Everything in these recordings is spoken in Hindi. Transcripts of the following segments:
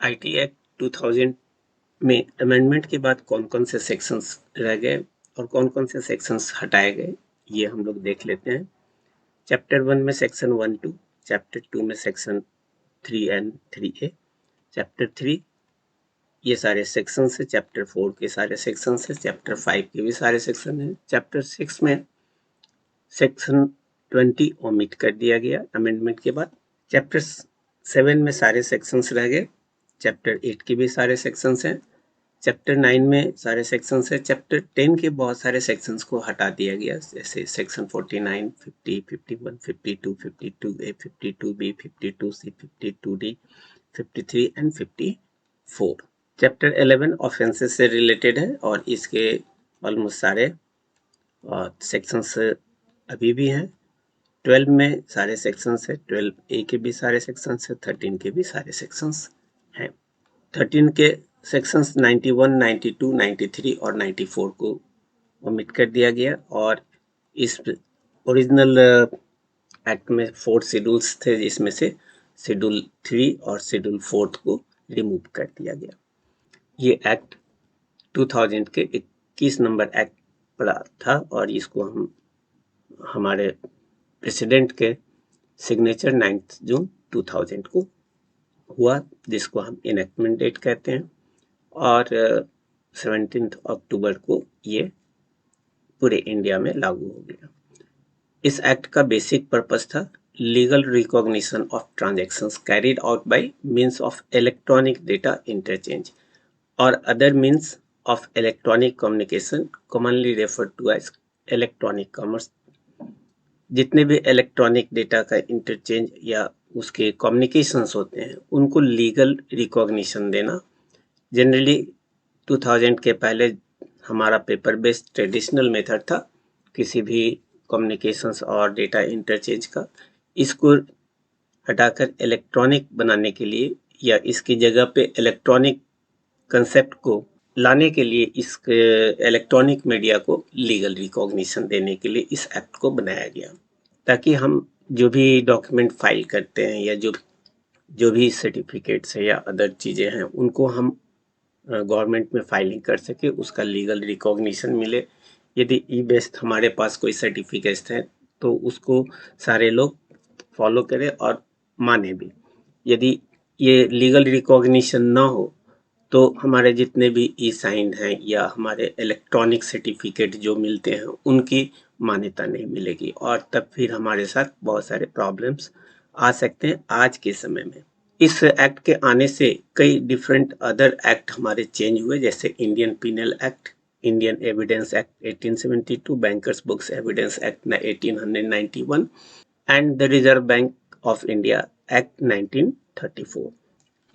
आईटी एक्ट 2000 में अमेंडमेंट के बाद कौन कौन से सेक्शंस रह गए और कौन कौन से सेक्शंस हटाए गए, ये हम लोग देख लेते हैं। चैप्टर 1 में सेक्शन 1-2, चैप्टर 2 में सेक्शन 3 एंड 3A, चैप्टर 3 ये सारे सेक्शंस है, चैप्टर 4 के सारे सेक्शंस है, चैप्टर 5 के भी सारे सेक्शन है। चैप्टर 6 में सेक्शन 20 ओमिट कर दिया गया अमेंडमेंट के बाद। चैप्टर 7 में सारे सेक्शंस रह गए, चैप्टर 8 के भी सारे सेक्शंस हैं, चैप्टर 9 में सारे सेक्शंस है। चैप्टर 10 के बहुत सारे सेक्शंस को हटा दिया गया, जैसे section 49, 50, 51, 52, 52A, 52B, 52C, 52D, 53 and 54। Chapter 11 offences से रिलेटेड है और इसके ऑलमोस्ट सारे सेक्शंस अभी भी हैं। 12 में सारे सेक्शंस है, 12A के भी सारे सेक्शंस है, 13 के भी सारे सेक्शंस हैं। 13 के सेक्शंस 91, 92, 93 और 94 को ओमिट कर दिया गया और इस ओरिजिनल एक्ट में 4 शेड्यूल्स थे, जिसमें से शेड्यूल 3 और शेड्यूल 4 को रिमूव कर दिया गया। ये एक्ट 2000 के 21 नंबर एक्ट पड़ा था और इसको हम हमारे प्रेसिडेंट के सिग्नेचर 9 जून 2000 को हुआ, जिसको हम इनेक्टमेंट डेट कहते हैं, और 17 अक्टूबर को ये पूरे इंडिया में लागू हो गया। इस एक्ट का बेसिक पर्पस था legal recognition of transactions carried out by means of electronic data interchange और other means of electronic communication commonly referred to as electronic commerce. जितने भी इलेक्ट्रॉनिक डेटा का इंटरचेंज या उसके कम्युनिकेशंस होते हैं, उनको लीगल रिकॉग्निशन देना। जनरली 2000 के पहले हमारा पेपर बेस्ड ट्रेडिशनल मेथड था किसी भी कम्युनिकेशंस और डेटा इंटरचेंज का। इसको हटाकर इलेक्ट्रॉनिक बनाने के लिए या इसकी जगह पे इलेक्ट्रॉनिक कंसेप्ट को लाने के लिए इस इलेक्ट्रॉनिक मीडिया को लीगल रिकॉग्निशन देने के लिए इस एक्ट को बनाया गया, ताकि हम जो भी डॉक्यूमेंट फाइल करते हैं या जो भी सर्टिफिकेट्स है या अदर चीज़ें हैं, उनको हम गवर्नमेंट में फाइलिंग कर सके, उसका लीगल रिकॉग्निशन मिले। यदि ई बेस्ड हमारे पास कोई सर्टिफिकेट्स है तो उसको सारे लोग फॉलो करें और माने भी। यदि ये लीगल रिकॉग्निशन ना हो तो हमारे जितने भी ई साइन हैं या हमारे इलेक्ट्रॉनिक सर्टिफिकेट जो मिलते हैं, उनकी मान्यता नहीं मिलेगी और तब फिर हमारे साथ बहुत सारे प्रॉब्लम्स आ सकते हैं आज के समय में। इस एक्ट के आने से कई डिफरेंट अदर एक्ट हमारे चेंज हुए, जैसे Indian penal act, Indian evidence act 1872, bankers books evidence act 1891 and the reserve bank of India act 1934।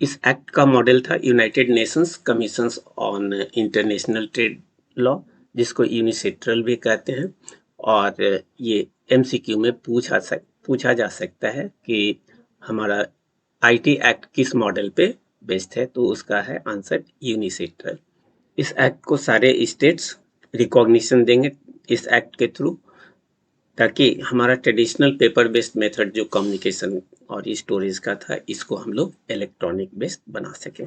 इस एक्ट का मॉडल था United Nations commissions on international trade law, जिसको यूनिसेट्रल भी कहते हैं, और ये एमसीक्यू में पूछा जा सकता है कि हमारा आईटी एक्ट किस मॉडल पे बेस्ड है, तो उसका है आंसर यूनिसेट्रल। इस एक्ट को सारे स्टेट्स रिकॉग्निशन देंगे इस एक्ट के थ्रू, ताकि हमारा ट्रेडिशनल पेपर बेस्ड मेथड जो कम्युनिकेशन और स्टोरेज का था, इसको हम लोग इलेक्ट्रॉनिक बेस्ड बना सकें।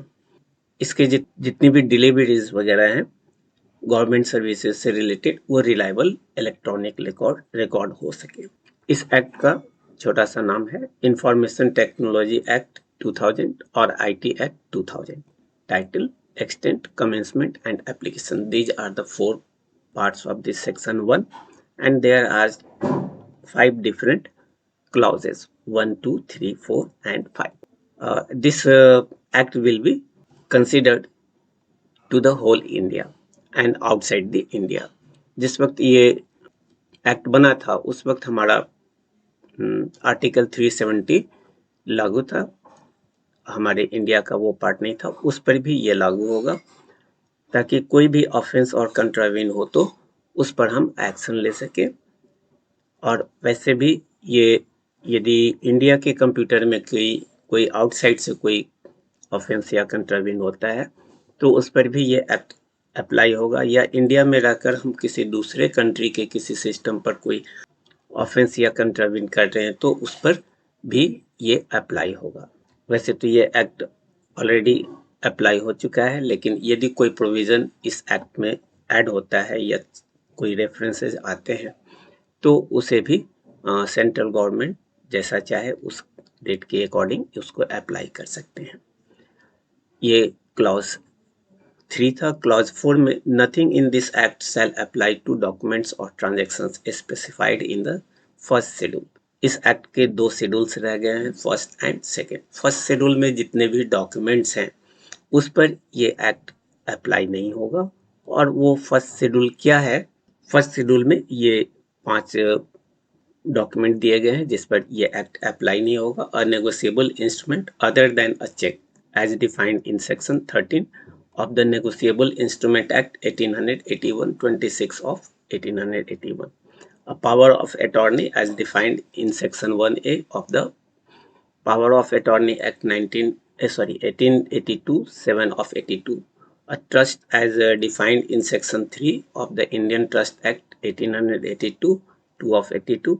इसके जितनी भी डिलीवरीज वगैरह हैं गवर्नमेंट सर्विसेज से रिलेटेड, वो रिलायबल इलेक्ट्रॉनिक रिकॉर्ड हो सके। इस एक्ट का छोटा सा नाम है इंफॉर्मेशन टेक्नोलॉजी एक्ट 2000 और IT act 2000। Title, extent, commencement and application, these are the 4 parts of this section 1 and there are 5 different clauses, 1, 2, 3, 4 and 5. This act will be considered to the whole India and outside the India. जिस वक्त ये एक्ट बना था उस वक्त हमारा आर्टिकल 370 लागू था, हमारे इंडिया का वो पार्ट नहीं था, उस पर भी ये लागू होगा, ताकि कोई भी ऑफेंस और कंट्रावीन हो तो उस पर हम एक्शन ले सके। और वैसे भी ये यदि इंडिया के कंप्यूटर में कोई आउटसाइड से कोई ऑफेंस या कंट्रावीन होता है तो उस पर भी ये एक्ट अप्लाई होगा, या इंडिया में रहकर हम किसी दूसरे कंट्री के किसी सिस्टम पर कोई ऑफेंस या कंट्रावीन कर रहे हैं तो उस पर भी ये अप्लाई होगा। वैसे तो ये एक्ट ऑलरेडी अप्लाई हो चुका है, लेकिन यदि कोई प्रोविज़न इस एक्ट में ऐड होता है या कोई रेफरेंसेस आते हैं तो उसे भी सेंट्रल गवर्नमेंट जैसा चाहे उस डेट के अकॉर्डिंग उसको अप्लाई कर सकते हैं। ये क्लॉज 3 था। क्लॉज 4 में nothing in this act shall apply to documents और transactions specified in the first schedule. इस एक्ट के 2 शेड्यूल्स रह गए हैं, first and second. First schedule में जितने भी डॉक्यूमेंट्स हैं उस पर ये एक्ट अप्लाई नहीं होगा। और वो फर्स्ट शेड्यूल क्या है? फर्स्ट शेड्यूल में ये 5 डॉक्यूमेंट दिए गए हैं जिस पर ये एक्ट अप्लाई नहीं होगा। A negotiable instrument other than a cheque as defined in section 13 of the Negotiable Instrument Act 1881, 26 of 1881. A power of attorney as defined in section 1A of the Power of Attorney Act 1882, 7 of 82. A trust as defined in section 3 of the Indian Trust Act 1882, 2 of 82.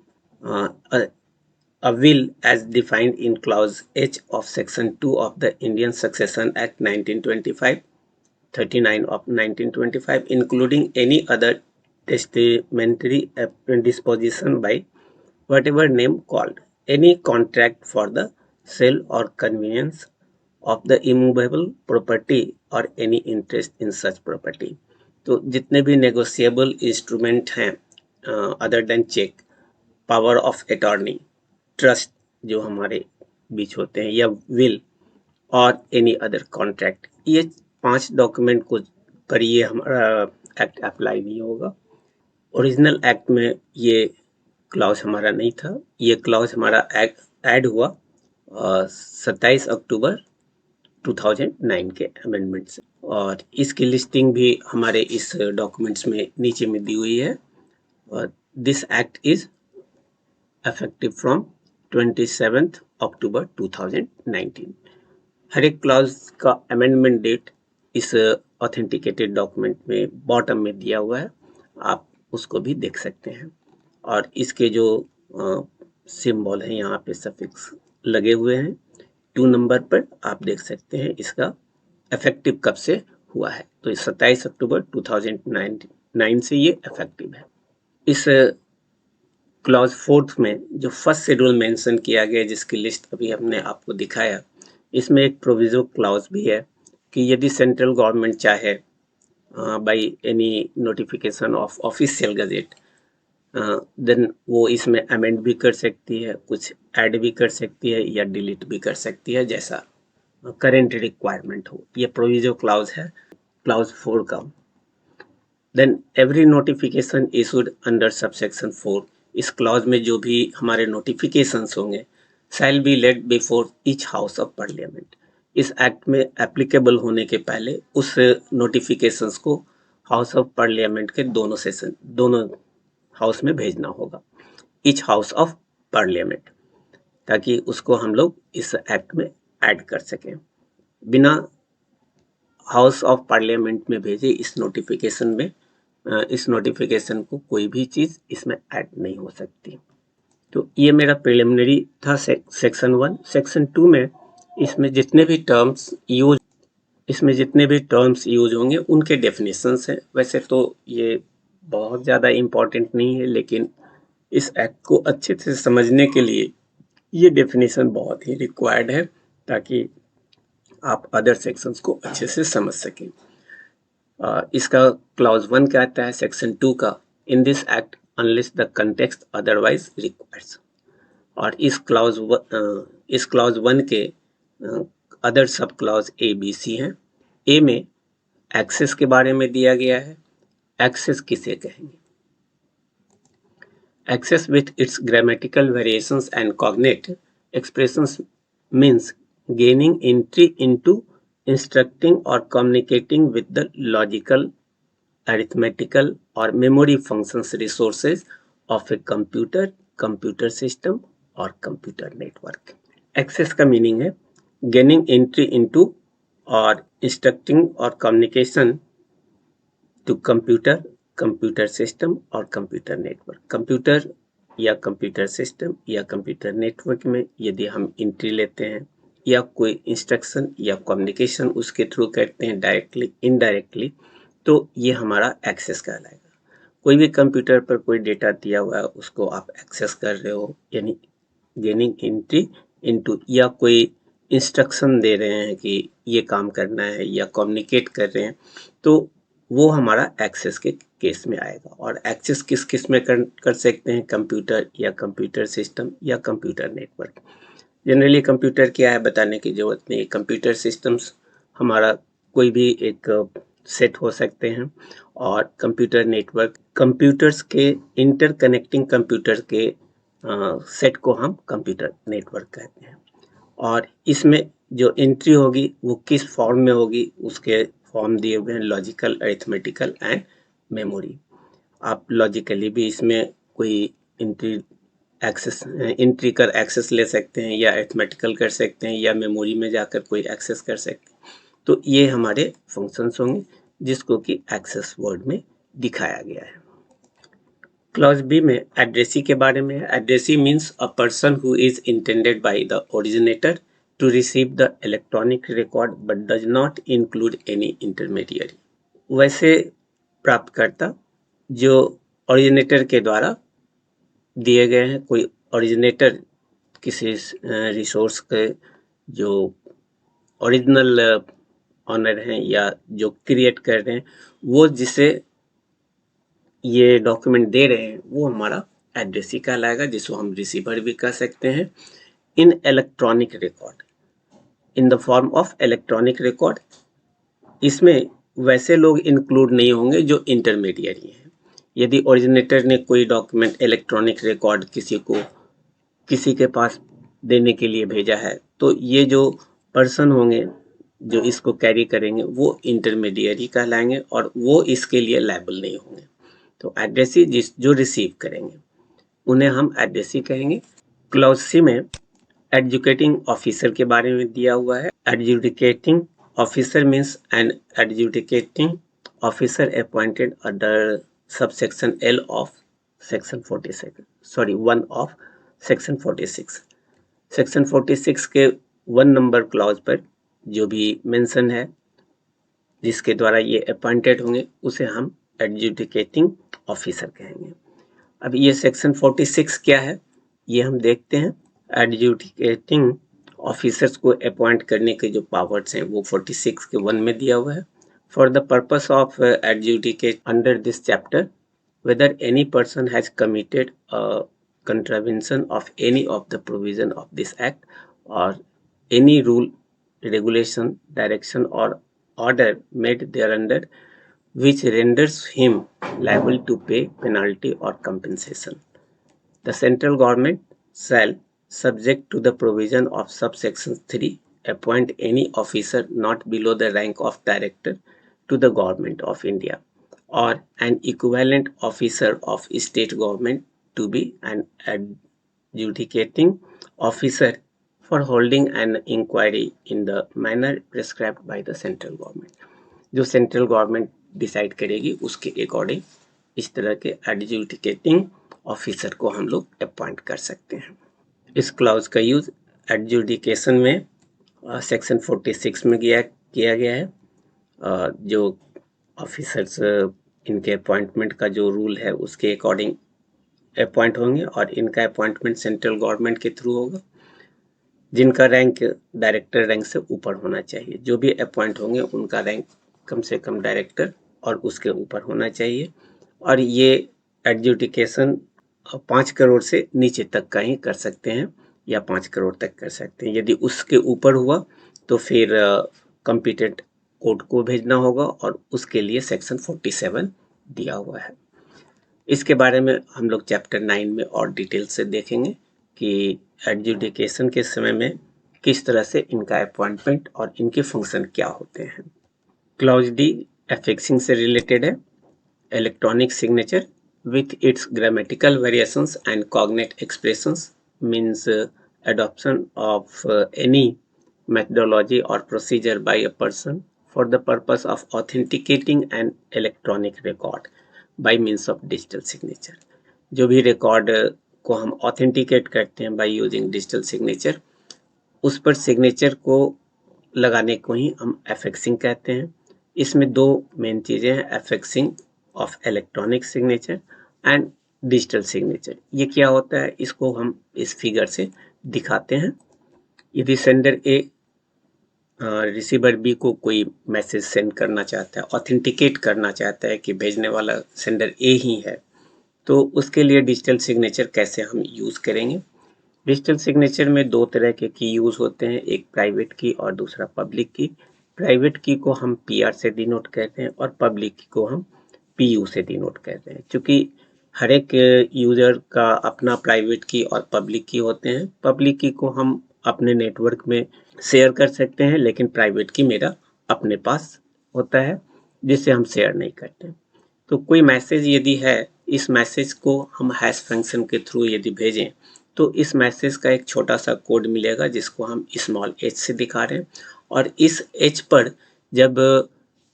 A will as defined in clause H of section 2 of the Indian Succession Act 1925, 39 of 1925, including any other testamentary disposition by whatever name called, any contract for the sale or conveyance of the immovable property or any interest in such property. तो जितने भी नेगोशिएबल इंस्ट्रूमेंट हैं other than cheque, power of attorney, trust जो हमारे बीच होते हैं, या विल और एनी अदर कॉन्ट्रैक्ट, ये 5 डॉक्यूमेंट को पर ये हमारा एक्ट अप्लाई नहीं होगा। ओरिजिनल एक्ट में ये क्लॉज हमारा नहीं था। ये क्लॉज हमारा ऐड हुआ 27 अक्टूबर 2009 के अमेंडमेंट से, और इसकी लिस्टिंग भी हमारे इस डॉक्यूमेंट्स में नीचे में दी हुई है। और this act is effective from 27 अक्टूबर 2019। हर एक क्लॉज का अमेंडमेंट डेट इस ऑथेंटिकेटेड डॉक्यूमेंट में बॉटम में दिया हुआ है, आप उसको भी देख सकते हैं। और इसके जो सिंबल है यहाँ पे सफिक्स लगे हुए हैं 2 नंबर पर, आप देख सकते हैं इसका इफेक्टिव कब से हुआ है। तो 27 अक्टूबर 2009 से ये इफेक्टिव है। इस क्लॉज 4 में जो फर्स्ट शेड्यूल मेंशन किया गया, जिसकी लिस्ट अभी हमने आपको दिखाया, इसमें एक प्रोविजो क्लॉज भी है कि यदि सेंट्रल गवर्नमेंट चाहे by any notification of official gazette, then वो इसमें अमेंड भी कर सकती है, कुछ ऐड भी कर सकती है या डिलीट भी कर सकती है, जैसा करेंट रिक्वायरमेंट हो। ये प्रोविजो क्लॉज है क्लॉज 4 का। Then every notification issued under subsection 4, इस क्लॉज में जो भी हमारे नोटिफिकेशंस होंगे shall be laid before each house of parliament. इस एक्ट में एप्लीकेबल होने के पहले उस नोटिफिकेशंस को हाउस ऑफ पार्लियामेंट के दोनों हाउस में भेजना होगा, ईच हाउस ऑफ पार्लियामेंट, ताकि उसको हम लोग इस एक्ट में ऐड कर सकें। बिना हाउस ऑफ पार्लियामेंट में भेजे इस नोटिफिकेशन को कोई भी चीज़ इसमें ऐड नहीं हो सकती। तो ये मेरा प्रिलिमिनरी था सेक्शन 1। सेक्शन 2 में इसमें जितने भी टर्म्स यूज होंगे उनके डेफिनेशंस हैं। वैसे तो ये बहुत ज़्यादा इम्पोर्टेंट नहीं है, लेकिन इस एक्ट को अच्छे से समझने के लिए ये डेफिनेशन बहुत ही रिक्वायर्ड है, ताकि आप अदर सेक्शंस को अच्छे से समझ सकें। इसका क्लॉज 1 कहता है सेक्शन 2 का, इन this act unless the context otherwise requires. और इस क्लॉज 1 के other sub clause A B C हैं। ए में एक्सेस के बारे में दिया गया है। एक्सेस किसे कहेंगे? Access with its grammatical variations and cognate expressions means gaining entry into, instructing or communicating with the logical, arithmetical or memory functions resources of a computer, computer system or computer network. Access का meaning है gaining entry into और instructing or communication to computer, computer system और कंप्यूटर नेटवर्क। कंप्यूटर या कंप्यूटर सिस्टम या कंप्यूटर नेटवर्क में यदि हम एंट्री लेते हैं या कोई इंस्ट्रक्शन या कम्युनिकेशन उसके थ्रू करते हैं डायरेक्टली इनडायरेक्टली, तो ये हमारा एक्सेस कहलाएगा। कोई भी कंप्यूटर पर कोई डेटा दिया हुआ है उसको आप एक्सेस कर रहे हो, यानी गेनिंग एंट्री इनटू, या कोई इंस्ट्रक्शन दे रहे हैं कि ये काम करना है या कम्युनिकेट कर रहे हैं, तो वो हमारा एक्सेस के केस में आएगा। और एक्सेस किस किस में कर सकते हैं, कंप्यूटर या कंप्यूटर सिस्टम या कंप्यूटर नेटवर्क। जनरली कंप्यूटर क्या है बताने की ज़रूरत नहीं, कंप्यूटर सिस्टम्स हमारा कोई भी एक सेट हो सकते हैं, और कंप्यूटर नेटवर्क कंप्यूटर्स के इंटरकनेक्टिंग कंप्यूटर के सेट को हम कंप्यूटर नेटवर्क कहते हैं। और इसमें जो एंट्री होगी वो किस फॉर्म में होगी, उसके फॉर्म दिए हुए हैं लॉजिकल, अरिथमेटिकल एंड मेमोरी। आप लॉजिकली भी इसमें कोई एंट्री कर एक्सेस ले सकते हैं, या अरिथमेटिकल कर सकते हैं, या मेमोरी में जाकर कोई एक्सेस कर सकते हैं। तो ये हमारे फंक्शंस होंगे जिसको कि एक्सेस वर्ड में दिखाया गया है। क्लॉज बी में एड्रेसी के बारे में है। Addressee means a person who is intended by the originator to receive the electronic record but does not include any intermediary. वैसे प्राप्तकर्ता जो ओरिजिनेटर के द्वारा दिए गए हैं, कोई ओरिजिनेटर किसी रिसोर्स के जो ओरिजिनल ऑनर हैं या जो क्रिएट कर रहे हैं, वो जिसे ये डॉक्यूमेंट दे रहे हैं वो हमारा एड्रेसी कहलाएगा, जिसको हम रिसीवर भी कह सकते हैं। इन electronic record, in the form of electronic record, इसमें वैसे लोग इंक्लूड नहीं होंगे जो इंटरमीडियरी हैं। यदि ओरिजिनेटर ने कोई डॉक्यूमेंट इलेक्ट्रॉनिक रिकॉर्ड किसी के पास देने के लिए भेजा है, तो ये जो पर्सन होंगे जो इसको कैरी करेंगे वो इंटरमीडियरी कहलाएंगे, और वो इसके लिए लायबल नहीं होंगे। तो एड्रेसी जो रिसीव करेंगे उन्हें हम एड्रेसी कहेंगे। क्लॉज सी में एडजुकेटिंग ऑफिसर के बारे में दिया हुआ है। Adjudicating officer means an adjudicating officer appointed under subsection L of section 1 of section 46। Section 46 के 1 नंबर क्लॉज पर जो भी मेंशन है जिसके द्वारा ये अपॉइंटेड होंगे उसे हम एडजुडिकेटिंग ऑफिसर कहेंगे। अब ये सेक्शन 46 क्या है ये हम देखते हैं। एडजुडिकेटिंग ऑफिसर्स को अपॉइंट करने के जो पावर्स हैं वो 46 के 1 में दिया हुआ है। For the purpose of adjudicate under this chapter whether any person has committed contravention of any of the provision of this act or any rule, regulation, direction or order made thereunder which renders him liable to pay penalty or compensation. The central government shall, subject to the provision of subsection 3, appoint any officer not below the rank of director to the government of India or an equivalent officer of state government to be an adjudicating officer for holding an inquiry in the manner prescribed by the central government. जो सेंट्रल गवर्नमेंट डिसाइड करेगी उसके अकॉर्डिंग इस तरह के एडजुडिकेटिंग ऑफिसर को हम लोग अपॉइंट कर सकते हैं। इस क्लाउज का यूज एडजुडिकेशन में सेक्शन 46 में किया गया है। जो ऑफिसर्स इनके अपॉइंटमेंट का जो रूल है उसके अकॉर्डिंग अपॉइंट होंगे और इनका अपॉइंटमेंट सेंट्रल गवर्नमेंट के थ्रू होगा, जिनका रैंक डायरेक्टर रैंक से ऊपर होना चाहिए। जो भी अपॉइंट होंगे उनका रैंक कम से कम डायरेक्टर और उसके ऊपर होना चाहिए। और ये एडजुडिकेशन 5 करोड़ से नीचे तक का ही कर सकते हैं या 5 करोड़ तक कर सकते हैं। यदि उसके ऊपर हुआ तो फिर कॉम्पिटेंट कोर्ट को भेजना होगा और उसके लिए सेक्शन 47 दिया हुआ है। इसके बारे में हम लोग चैप्टर 9 में और डिटेल से देखेंगे कि एडजुडिकेशन के समय में किस तरह से इनका अपॉइंटमेंट और इनके फंक्शन क्या होते हैं। क्लॉज डी एफिक्सिंग से रिलेटेड है। Electronic signature with its grammatical variations and cognate expressions means adoption of any methodology or procedure by a person for the purpose of authenticating an electronic record by means of digital signature. जो भी रिकॉर्ड को हम ऑथेंटिकेट करते हैं by using digital signature, उस पर सिग्नेचर को लगाने को ही हम एफेक्सिंग कहते हैं। इसमें दो मेन चीजें हैं, affixing of electronic signature and digital signature. ये क्या होता है, इसको हम इस फिगर से दिखाते हैं। यदि सेंडर ए रिसीवर बी को कोई मैसेज सेंड करना चाहता है, ऑथेंटिकेट करना चाहता है कि भेजने वाला सेंडर ए ही है, तो उसके लिए डिजिटल सिग्नेचर कैसे हम यूज करेंगे। डिजिटल सिग्नेचर में दो तरह के की यूज होते हैं, एक प्राइवेट की और दूसरा पब्लिक की। प्राइवेट की को हम पीआर से डिनोट कहते हैं और पब्लिक की को हम पीयू से डिनोट कहते हैं। क्योंकि हर एक यूजर का अपना प्राइवेट की और पब्लिक की होते हैं। पब्लिक की को हम अपने नेटवर्क में शेयर कर सकते हैं, लेकिन प्राइवेट की मेरा अपने पास होता है, जिससे हम शेयर नहीं करते। तो कोई मैसेज यदि है, इस मैसेज को हम हैश फंक्शन के थ्रू यदि भेजें, तो इस मैसेज का एक छोटा सा कोड मिलेगा जिसको हम स्मॉल एच से दिखा रहे हैं। और इस एच पर जब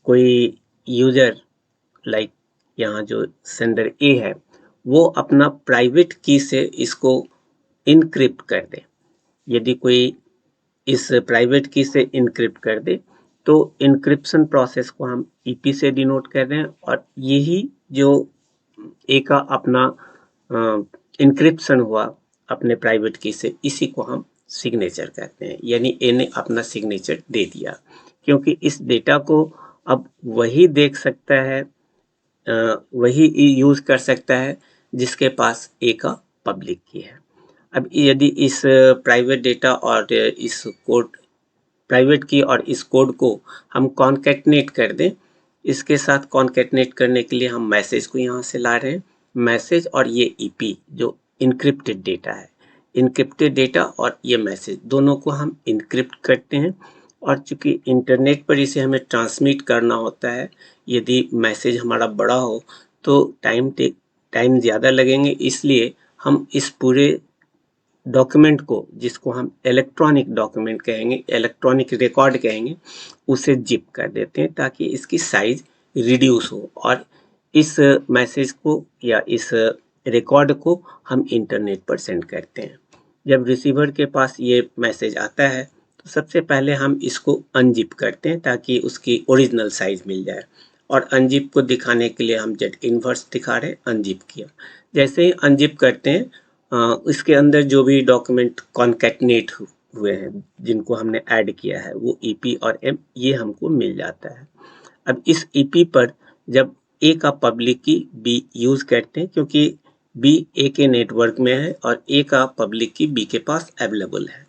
कोई यूजर लाइक यहाँ जो सेंडर ए है, वो अपना प्राइवेट की से इसको इनक्रिप्ट कर दे, यदि कोई इस प्राइवेट की से इनक्रिप्ट कर दे, तो इनक्रिप्शन प्रोसेस को हम ईपी से डिनोट कर रहे हैं। और यही जो ए का अपना इनक्रिप्शन हुआ अपने प्राइवेट की से, इसी को हम सिग्नेचर कहते हैं। यानी ए ने अपना सिग्नेचर दे दिया, क्योंकि इस डेटा को अब वही देख सकता है, वही यूज कर सकता है जिसके पास ए का पब्लिक की है। अब यदि इस प्राइवेट डेटा और इस कोड, प्राइवेट की और इस कोड को हम कॉन्कैटनेट कर दें, इसके साथ कॉन्कैटनेट करने के लिए हम मैसेज को यहाँ से ला रहे हैं। मैसेज और ये ईपी जो इनक्रिप्टेड डेटा है, इनक्रिप्टेड डेटा और ये मैसेज दोनों को हम इनक्रिप्ट करते हैं। और चूंकि इंटरनेट पर इसे हमें ट्रांसमिट करना होता है, यदि मैसेज हमारा बड़ा हो तो टाइम ज़्यादा लगेंगे, इसलिए हम इस पूरे डॉक्यूमेंट को, जिसको हम इलेक्ट्रॉनिक डॉक्यूमेंट कहेंगे, इलेक्ट्रॉनिक रिकॉर्ड कहेंगे, उसे जिप कर देते हैं ताकि इसकी साइज रिड्यूस हो। और इस मैसेज को या इस रिकॉर्ड को हम इंटरनेट पर सेंड करते हैं। जब रिसीवर के पास ये मैसेज आता है, तो सबसे पहले हम इसको अनजिप करते हैं ताकि उसकी ओरिजिनल साइज मिल जाए। और अनजिप को दिखाने के लिए हम जेड इनवर्स दिखा रहे हैं, अनजिप किया। जैसे ही अनजिप करते हैं, इसके अंदर जो भी डॉक्यूमेंट कॉन्कैटनेट हुए हैं, जिनको हमने ऐड किया है, वो ईपी और एम ये हमको मिल जाता है। अब इस ईपी पर जब ए का पब्लिक की बी यूज करते हैं, क्योंकि बी ए के नेटवर्क में है और ए का पब्लिक की बी के पास अवेलेबल है।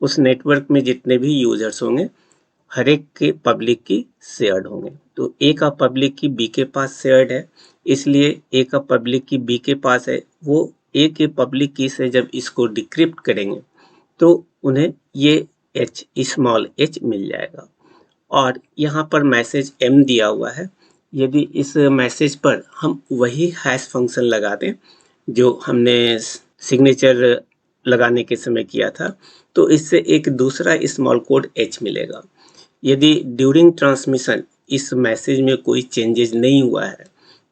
उस नेटवर्क में जितने भी यूजर्स होंगे, हर एक के पब्लिक की शेयर्ड होंगे। तो ए का पब्लिक की बी के पास शेयर्ड है, इसलिए ए का पब्लिक की बी के पास है। वो ए के पब्लिक की से जब इसको डिक्रिप्ट करेंगे, तो उन्हें ये एच, स्मॉल एच मिल जाएगा। और यहाँ पर मैसेज एम दिया हुआ है। यदि इस मैसेज पर हम वही हैश फंक्शन लगा दें जो हमने सिग्नेचर लगाने के समय किया था, तो इससे एक दूसरा स्मॉल कोड एच मिलेगा। यदि ड्यूरिंग ट्रांसमिशन इस मैसेज में कोई चेंजेस नहीं हुआ है,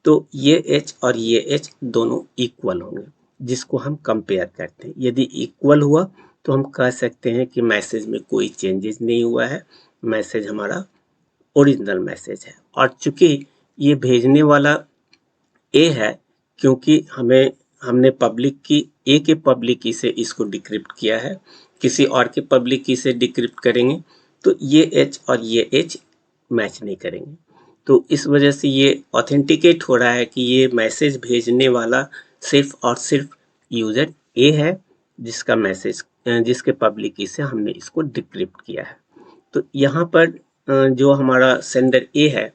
तो ये एच और ये एच दोनों इक्वल होंगे, जिसको हम कंपेयर करते हैं। यदि इक्वल हुआ तो हम कह सकते हैं कि मैसेज में कोई चेंजेस नहीं हुआ है, मैसेज हमारा ओरिजिनल मैसेज है। और चूंकि ये भेजने वाला ए है, क्योंकि हमने पब्लिक की, ए के पब्लिक की से इसको डिक्रिप्ट किया है, किसी और के पब्लिक की से डिक्रिप्ट करेंगे तो ये एच और ये एच मैच नहीं करेंगे। तो इस वजह से ये ऑथेंटिकेट हो रहा है कि ये मैसेज भेजने वाला सिर्फ और सिर्फ यूजर ए है, जिसका मैसेज, जिसके पब्लिक की से हमने इसको डिक्रिप्ट किया है। तो यहाँ पर जो हमारा सेंडर ए है,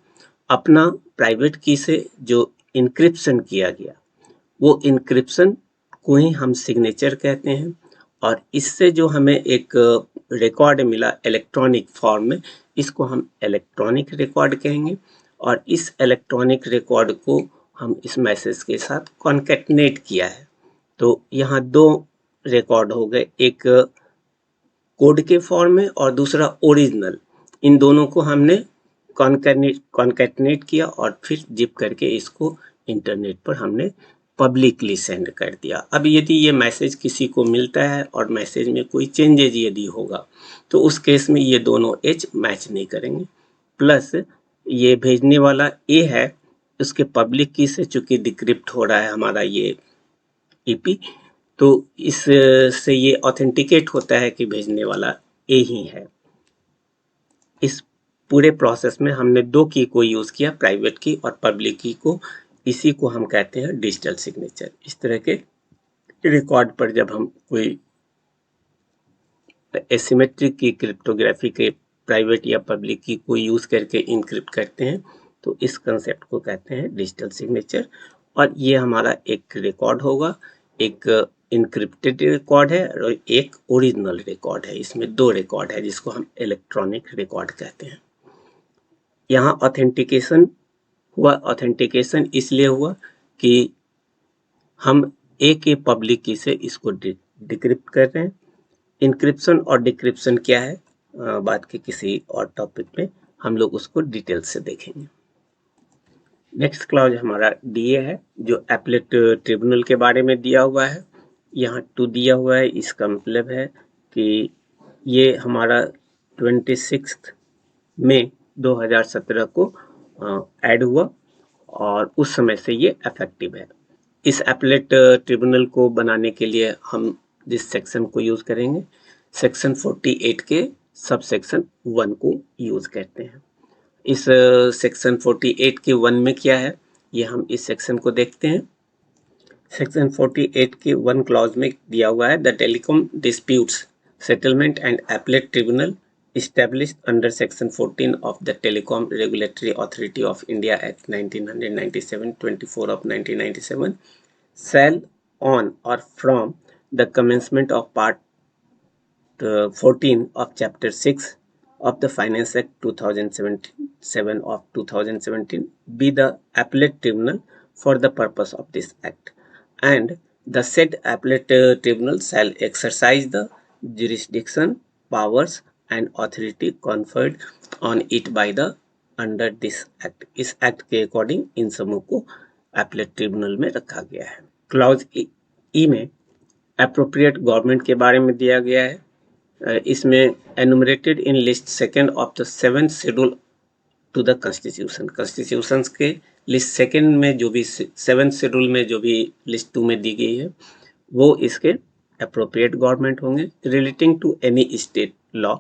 अपना प्राइवेट की से जो इनक्रिप्शन किया गया, वो इनक्रिप्शन को ही हम सिग्नेचर कहते हैं। और इससे जो हमें एक रिकॉर्ड मिला इलेक्ट्रॉनिक फॉर्म में, इसको हम इलेक्ट्रॉनिक रिकॉर्ड कहेंगे। और इस इलेक्ट्रॉनिक रिकॉर्ड को हम इस मैसेज के साथ कॉन्कैटनेट किया है। तो यहाँ दो रिकॉर्ड हो गए, एक कोड के फॉर्म में और दूसरा ओरिजिनल। इन दोनों को हमने कॉन्कैटनेट किया और फिर जिप करके इसको इंटरनेट पर हमने पब्लिकली सेंड कर दिया। अब यदि ये मैसेज किसी को मिलता है और मैसेज में कोई चेंजेज यदि होगा तो उस केस में ये दोनों एज मैच नहीं करेंगे। प्लस ये भेजने वाला ए है, उसके पब्लिक की से चूंकि डिक्रिप्ट हो रहा है हमारा ये ईपी, तो इससे ये ऑथेंटिकेट होता है कि भेजने वाला ए ही है। इस पूरे प्रोसेस में हमने दो की को यूज किया, प्राइवेट की और पब्लिक की को। इसी को हम कहते हैं डिजिटल सिग्नेचर। इस तरह के रिकॉर्ड पर जब हम कोई एसिमेट्रिक की क्रिप्टोग्राफी के प्राइवेट या पब्लिक की को यूज करके इनक्रिप्ट करते हैं तो इस कंसेप्ट को कहते हैं डिजिटल सिग्नेचर। और ये हमारा एक रिकॉर्ड होगा, एक इनक्रिप्टेड रिकॉर्ड है और एक ओरिजिनल रिकॉर्ड है। इसमें दो रिकॉर्ड है जिसको हम इलेक्ट्रॉनिक रिकॉर्ड कहते हैं। यहाँ ऑथेंटिकेशन हुआ। ऑथेंटिकेशन इसलिए हुआ कि हम एक के पब्लिक की से इसको डिक्रिप्ट कर रहे हैं। इंक्रिप्शन और डिक्रिप्शन क्या है बात के किसी और टॉपिक में हम लोग उसको डिटेल से देखेंगे। नेक्स्ट क्लॉज हमारा डीए है जो एपलेट ट्रिब्यूनल के बारे में दिया हुआ है। यहाँ 2 दिया हुआ है, इसका मतलब है कि ये हमारा 26 मई 2017 को ऐड हुआ और उस समय से ये इफेक्टिव है। इस एपलेट ट्रिब्यूनल को बनाने के लिए हम जिस सेक्शन को यूज करेंगे, सेक्शन 48 के सब सेक्शन 1 को यूज करते हैं। इस सेक्शन 48 के 1 में क्या है ये हम इस सेक्शन को देखते हैं। सेक्शन 48 के 1 क्लॉज में दिया हुआ है, the telecom disputes settlement and appellate tribunal established under section 14 of the Telecom Regulatory Authority of India Act 1997, 24 of 1997 shall on or from the commencement of part 14 of chapter 6 of the Finance Act 2007 of 2017 be the appellate tribunal for the purpose of this act, and the said appellate tribunal shall exercise the jurisdiction, powers and authority conferred on it by the under this act। इस एक्ट के अकॉर्डिंग इन समूह को एपलेट ट्रिब्यूनल में रखा गया है। क्लॉज ई में एप्रोप्रिएट गवर्नमेंट के बारे में दिया गया है। इसमें enumerated in list second of the 7th schedule to the constitution, constitution के लिस्ट सेकेंड में जो भी 7th शेड्यूल में जो भी लिस्ट 2 में दी गई है वो इसके एप्रोप्रिएट गवर्नमेंट होंगे। Relating to any state law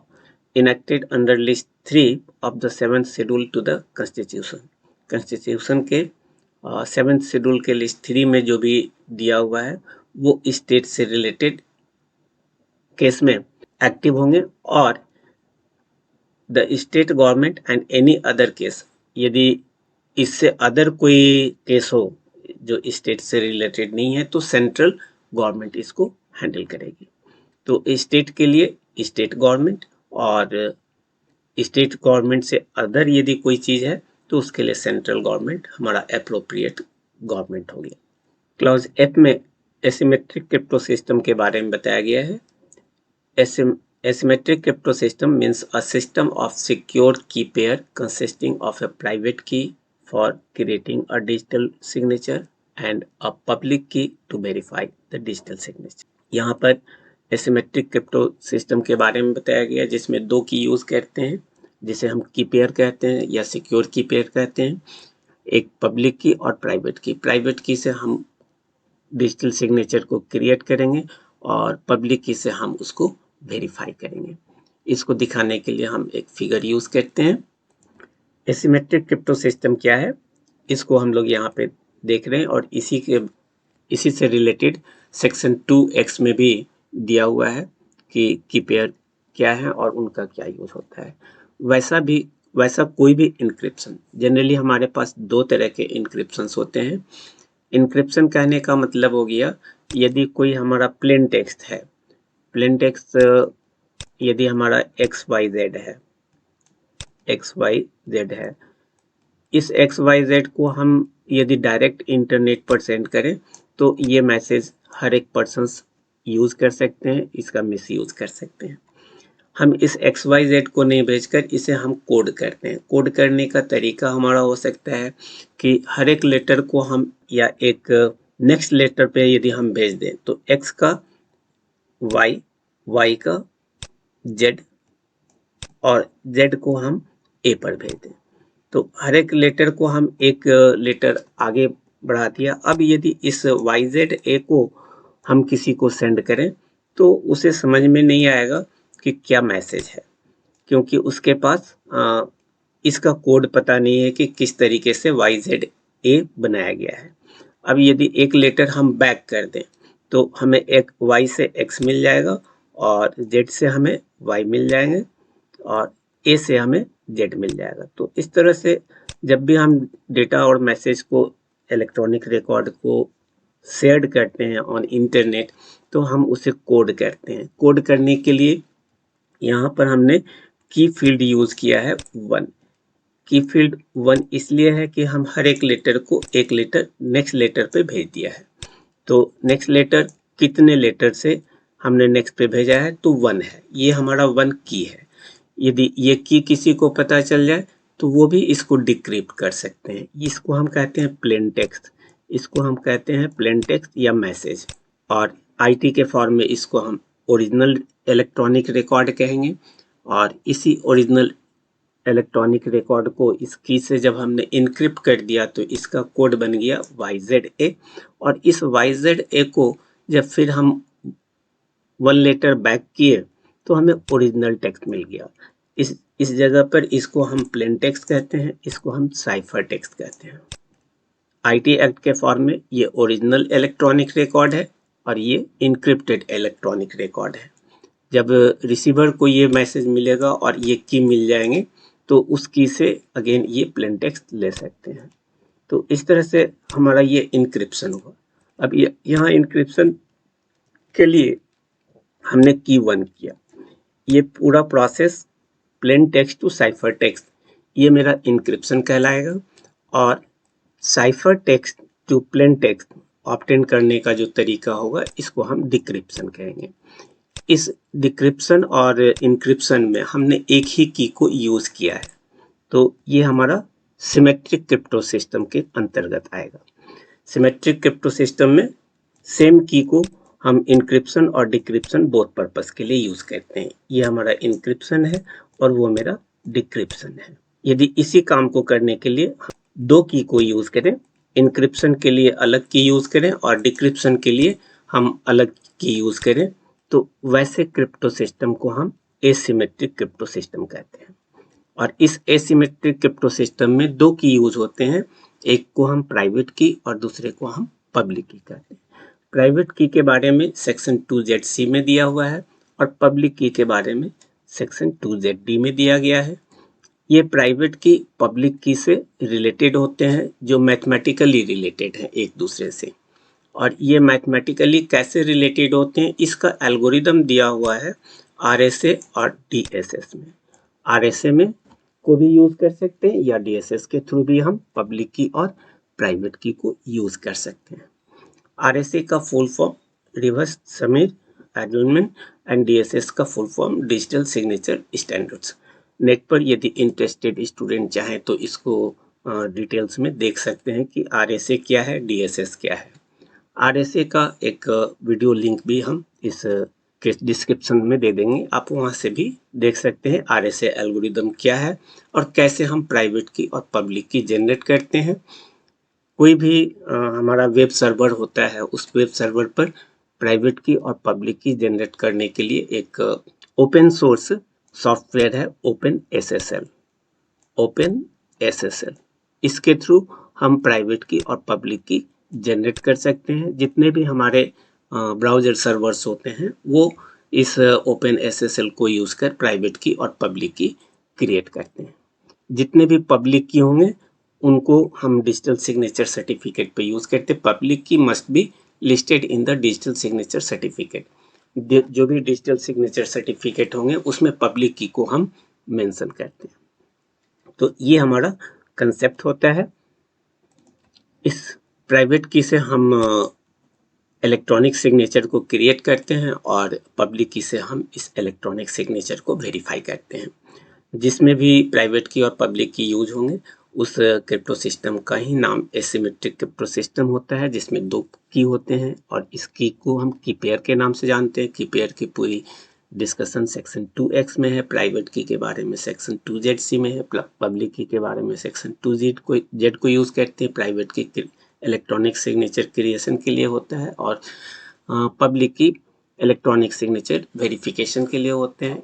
enacted under list 3 of the 7th schedule to the constitution, constitution के 7th schedule के लिस्ट 3 में जो भी दिया हुआ है वो स्टेट से रिलेटेड केस में एक्टिव होंगे। और the state government and any other case, यदि इससे अदर कोई केस हो जो स्टेट से रिलेटेड नहीं है तो सेंट्रल गवर्नमेंट इसको हैंडल करेगी। तो स्टेट के लिए स्टेट गवर्नमेंट और स्टेट गवर्नमेंट से अदर यदि कोई चीज है तो उसके लिए सेंट्रल गवर्नमेंट हमारा एप्रोप्रिएट गवर्नमेंट हो गया। क्लॉज एफ में एसिमेट्रिक क्रिप्टो सिस्टम के बारे में बताया गया है। Asymmetric crypto system means a system of secure key pair consisting of a private key for creating a digital signature and a public key to verify the digital signature. यहाँ पर एसिमेट्रिक क्रिप्टो सिस्टम के बारे में बताया गया जिसमें 2 की यूज करते हैं जिसे हम की पेयर कहते हैं या सिक्योर की पेयर कहते हैं। एक पब्लिक की और प्राइवेट की। प्राइवेट की से हम डिजिटल सिग्नेचर को क्रिएट करेंगे और पब्लिक की से हम उसको वेरीफाई करेंगे। इसको दिखाने के लिए हम एक फिगर यूज करते हैं। एसिमेट्रिक क्रिप्टो सिस्टम क्या है इसको हम लोग यहाँ पे देख रहे हैं और इसी से रिलेटेड सेक्शन 2X में भी दिया हुआ है कि पेयर क्या है और उनका क्या यूज होता है। वैसा कोई भी इंक्रिप्शन, जनरली हमारे पास 2 तरह के इंक्रिप्शन होते हैं। इंक्रिप्शन कहने का मतलब हो गया यदि कोई हमारा प्लेन टेक्स्ट है, प्लेन टेक्स्ट यदि हमारा XYZ है, इस XYZ को हम यदि डायरेक्ट इंटरनेट पर सेंड करें तो ये मैसेज हर एक पर्सन यूज कर सकते हैं, इसका मिस यूज कर सकते हैं। हम इस XYZ को नहीं भेजकर इसे हम कोड करते हैं। कोड करने का तरीका हमारा हो सकता है कि हर एक लेटर को हम या एक नेक्स्ट लेटर पे यदि हम भेज दें तो x का y, y का z और z को हम a पर भेज दें, तो हर एक लेटर को हम एक लेटर आगे बढ़ा दिया। अब यदि इस YZA को हम किसी को सेंड करें तो उसे समझ में नहीं आएगा कि क्या मैसेज है, क्योंकि उसके पास इसका कोड पता नहीं है कि किस तरीके से YZA बनाया गया है। अब यदि एक लेटर हम बैक कर दें तो हमें एक Y से X मिल जाएगा और Z से हमें Y मिल जाएंगे और A से हमें Z मिल जाएगा। तो इस तरह से जब भी हम डेटा और मैसेज को, इलेक्ट्रॉनिक रिकॉर्ड को शेयर करते हैं ऑन इंटरनेट, तो हम उसे कोड करते हैं। कोड करने के लिए यहाँ पर हमने की फील्ड यूज किया है 1। की फील्ड 1 इसलिए है कि हम हर एक लेटर को एक लेटर नेक्स्ट लेटर पे भेज दिया है। तो नेक्स्ट लेटर कितने लेटर से हमने नेक्स्ट पे भेजा है, तो 1 है, ये हमारा 1 की है। यदि ये की किसी को पता चल जाए तो वो भी इसको डिक्रिप्ट कर सकते हैं। इसको हम कहते हैं प्लेन टेक्स्ट, इसको हम कहते हैं प्लेन टेक्स्ट या मैसेज, और आईटी के फॉर्म में इसको हम ओरिजिनल इलेक्ट्रॉनिक रिकॉर्ड कहेंगे। और इसी ओरिजिनल इलेक्ट्रॉनिक रिकॉर्ड को इस की से जब हमने इनक्रिप्ट कर दिया तो इसका कोड बन गया YZA, और इस YZA को जब फिर हम 1 लेटर बैक किए तो हमें ओरिजिनल टेक्स्ट मिल गया। इस जगह पर इसको हम प्लेन टेक्स्ट कहते हैं, इसको हम साइफर टेक्स्ट कहते हैं। आईटी एक्ट के फॉर्म में ये ओरिजिनल इलेक्ट्रॉनिक रिकॉर्ड है और ये इनक्रिप्टेड इलेक्ट्रॉनिक रिकॉर्ड है। जब रिसीवर को ये मैसेज मिलेगा और ये की मिल जाएंगे तो उस की से अगेन ये प्लेन टेक्स्ट ले सकते हैं। तो इस तरह से हमारा ये इनक्रिप्शन हुआ। अब यहाँ इनक्रिप्शन के लिए हमने की 1 किया, ये पूरा process plain text to cipher text, ये मेरा इनक्रिप्शन कहलाएगा। और cipher text to plain text obtain करने का जो तरीका होगा इसको हम डिक्रिप्शन कहेंगे। इस डिक्रिप्शन और इनक्रिप्शन में हमने एक ही की को यूज किया है, तो ये हमारा सिमेट्रिक क्रिप्टो सिस्टम के अंतर्गत आएगा। सिमेट्रिक क्रिप्टो सिस्टम में सेम की को हम इंक्रिप्शन और डिक्रिप्शन बोथ पर्पस के लिए यूज करते हैं। ये हमारा इंक्रिप्शन है और वो मेरा डिक्रिप्शन है। यदि इसी काम को करने के लिए 2 की को यूज करें, इंक्रिप्शन के लिए अलग की यूज करें और डिक्रिप्शन के लिए हम अलग की यूज करें, तो वैसे क्रिप्टो सिस्टम को हम एसिमेट्रिक क्रिप्टो सिस्टम कहते हैं। और इस एसिमेट्रिक क्रिप्टो सिस्टम में 2 की यूज होते हैं, एक को हम प्राइवेट की और दूसरे को हम पब्लिक की कहते हैं। प्राइवेट की के बारे में सेक्शन 2ZC में दिया हुआ है और पब्लिक की के बारे में सेक्शन 2ZD में दिया गया है। ये प्राइवेट की पब्लिक की से रिलेटेड होते हैं, जो मैथमेटिकली रिलेटेड हैं एक दूसरे से। और ये मैथमेटिकली कैसे रिलेटेड होते हैं, इसका एल्गोरिदम दिया हुआ है RSA और DSS में। RSA में को भी यूज कर सकते हैं या DSS के थ्रू भी हम पब्लिक की और प्राइवेट की को यूज कर सकते हैं। RSA का full form reverse submit adjournment and DSS का full form digital signature standards. Net पर यदि इंटरेस्टेड स्टूडेंट चाहें तो इसको डिटेल्स में देख सकते हैं कि RSA क्या है, DSS क्या है। RSA का एक वीडियो लिंक भी हम इस के डिस्क्रिप्शन में दे देंगे, आप वहां से भी देख सकते हैं RSA एल्गोरिदम क्या है और कैसे हम प्राइवेट की और पब्लिक की जनरेट करते हैं। कोई भी हमारा वेब सर्वर होता है, उस वेब सर्वर पर प्राइवेट की और पब्लिक की जनरेट करने के लिए एक ओपन सोर्स सॉफ्टवेयर है OpenSSL। इसके थ्रू हम प्राइवेट की और पब्लिक की जनरेट कर सकते हैं। जितने भी हमारे ब्राउजर सर्वर्स होते हैं वो इस OpenSSL को यूज कर प्राइवेट की और पब्लिक की क्रिएट करते हैं। जितने भी पब्लिक की होंगे उनको हम डिजिटल सिग्नेचर सर्टिफिकेट पे यूज करते हैं। पब्लिक की must be listed in the digital signature certificate. जो भी डिजिटल सिग्नेचर सर्टिफिकेट होंगे उसमें पब्लिक की को हम मेंशन करते हैं। तो ये हमारा कंसेप्ट होता है। इस प्राइवेट की से हम इलेक्ट्रॉनिक सिग्नेचर को क्रिएट करते हैं और पब्लिक की से हम इस इलेक्ट्रॉनिक सिग्नेचर को वेरीफाई करते हैं। जिसमें भी प्राइवेट की और पब्लिक की यूज होंगे उस क्रिप्टो सिस्टम का ही नाम एसिमेट्रिक क्रिप्टो सिस्टम होता है, जिसमें 2 की होते हैं और इस की को हम की पेयर के नाम से जानते हैं। की पेयर की पूरी डिस्कशन सेक्शन 2X में है, प्राइवेट की के बारे में सेक्शन 2ZC में है, पब्लिक की के बारे में सेक्शन 2Z को यूज़ करते हैं। प्राइवेट की इलेक्ट्रॉनिक सिग्नेचर क्रिएशन के लिए होता है और पब्लिक की इलेक्ट्रॉनिक सिग्नेचर वेरिफिकेशन के लिए होते हैं।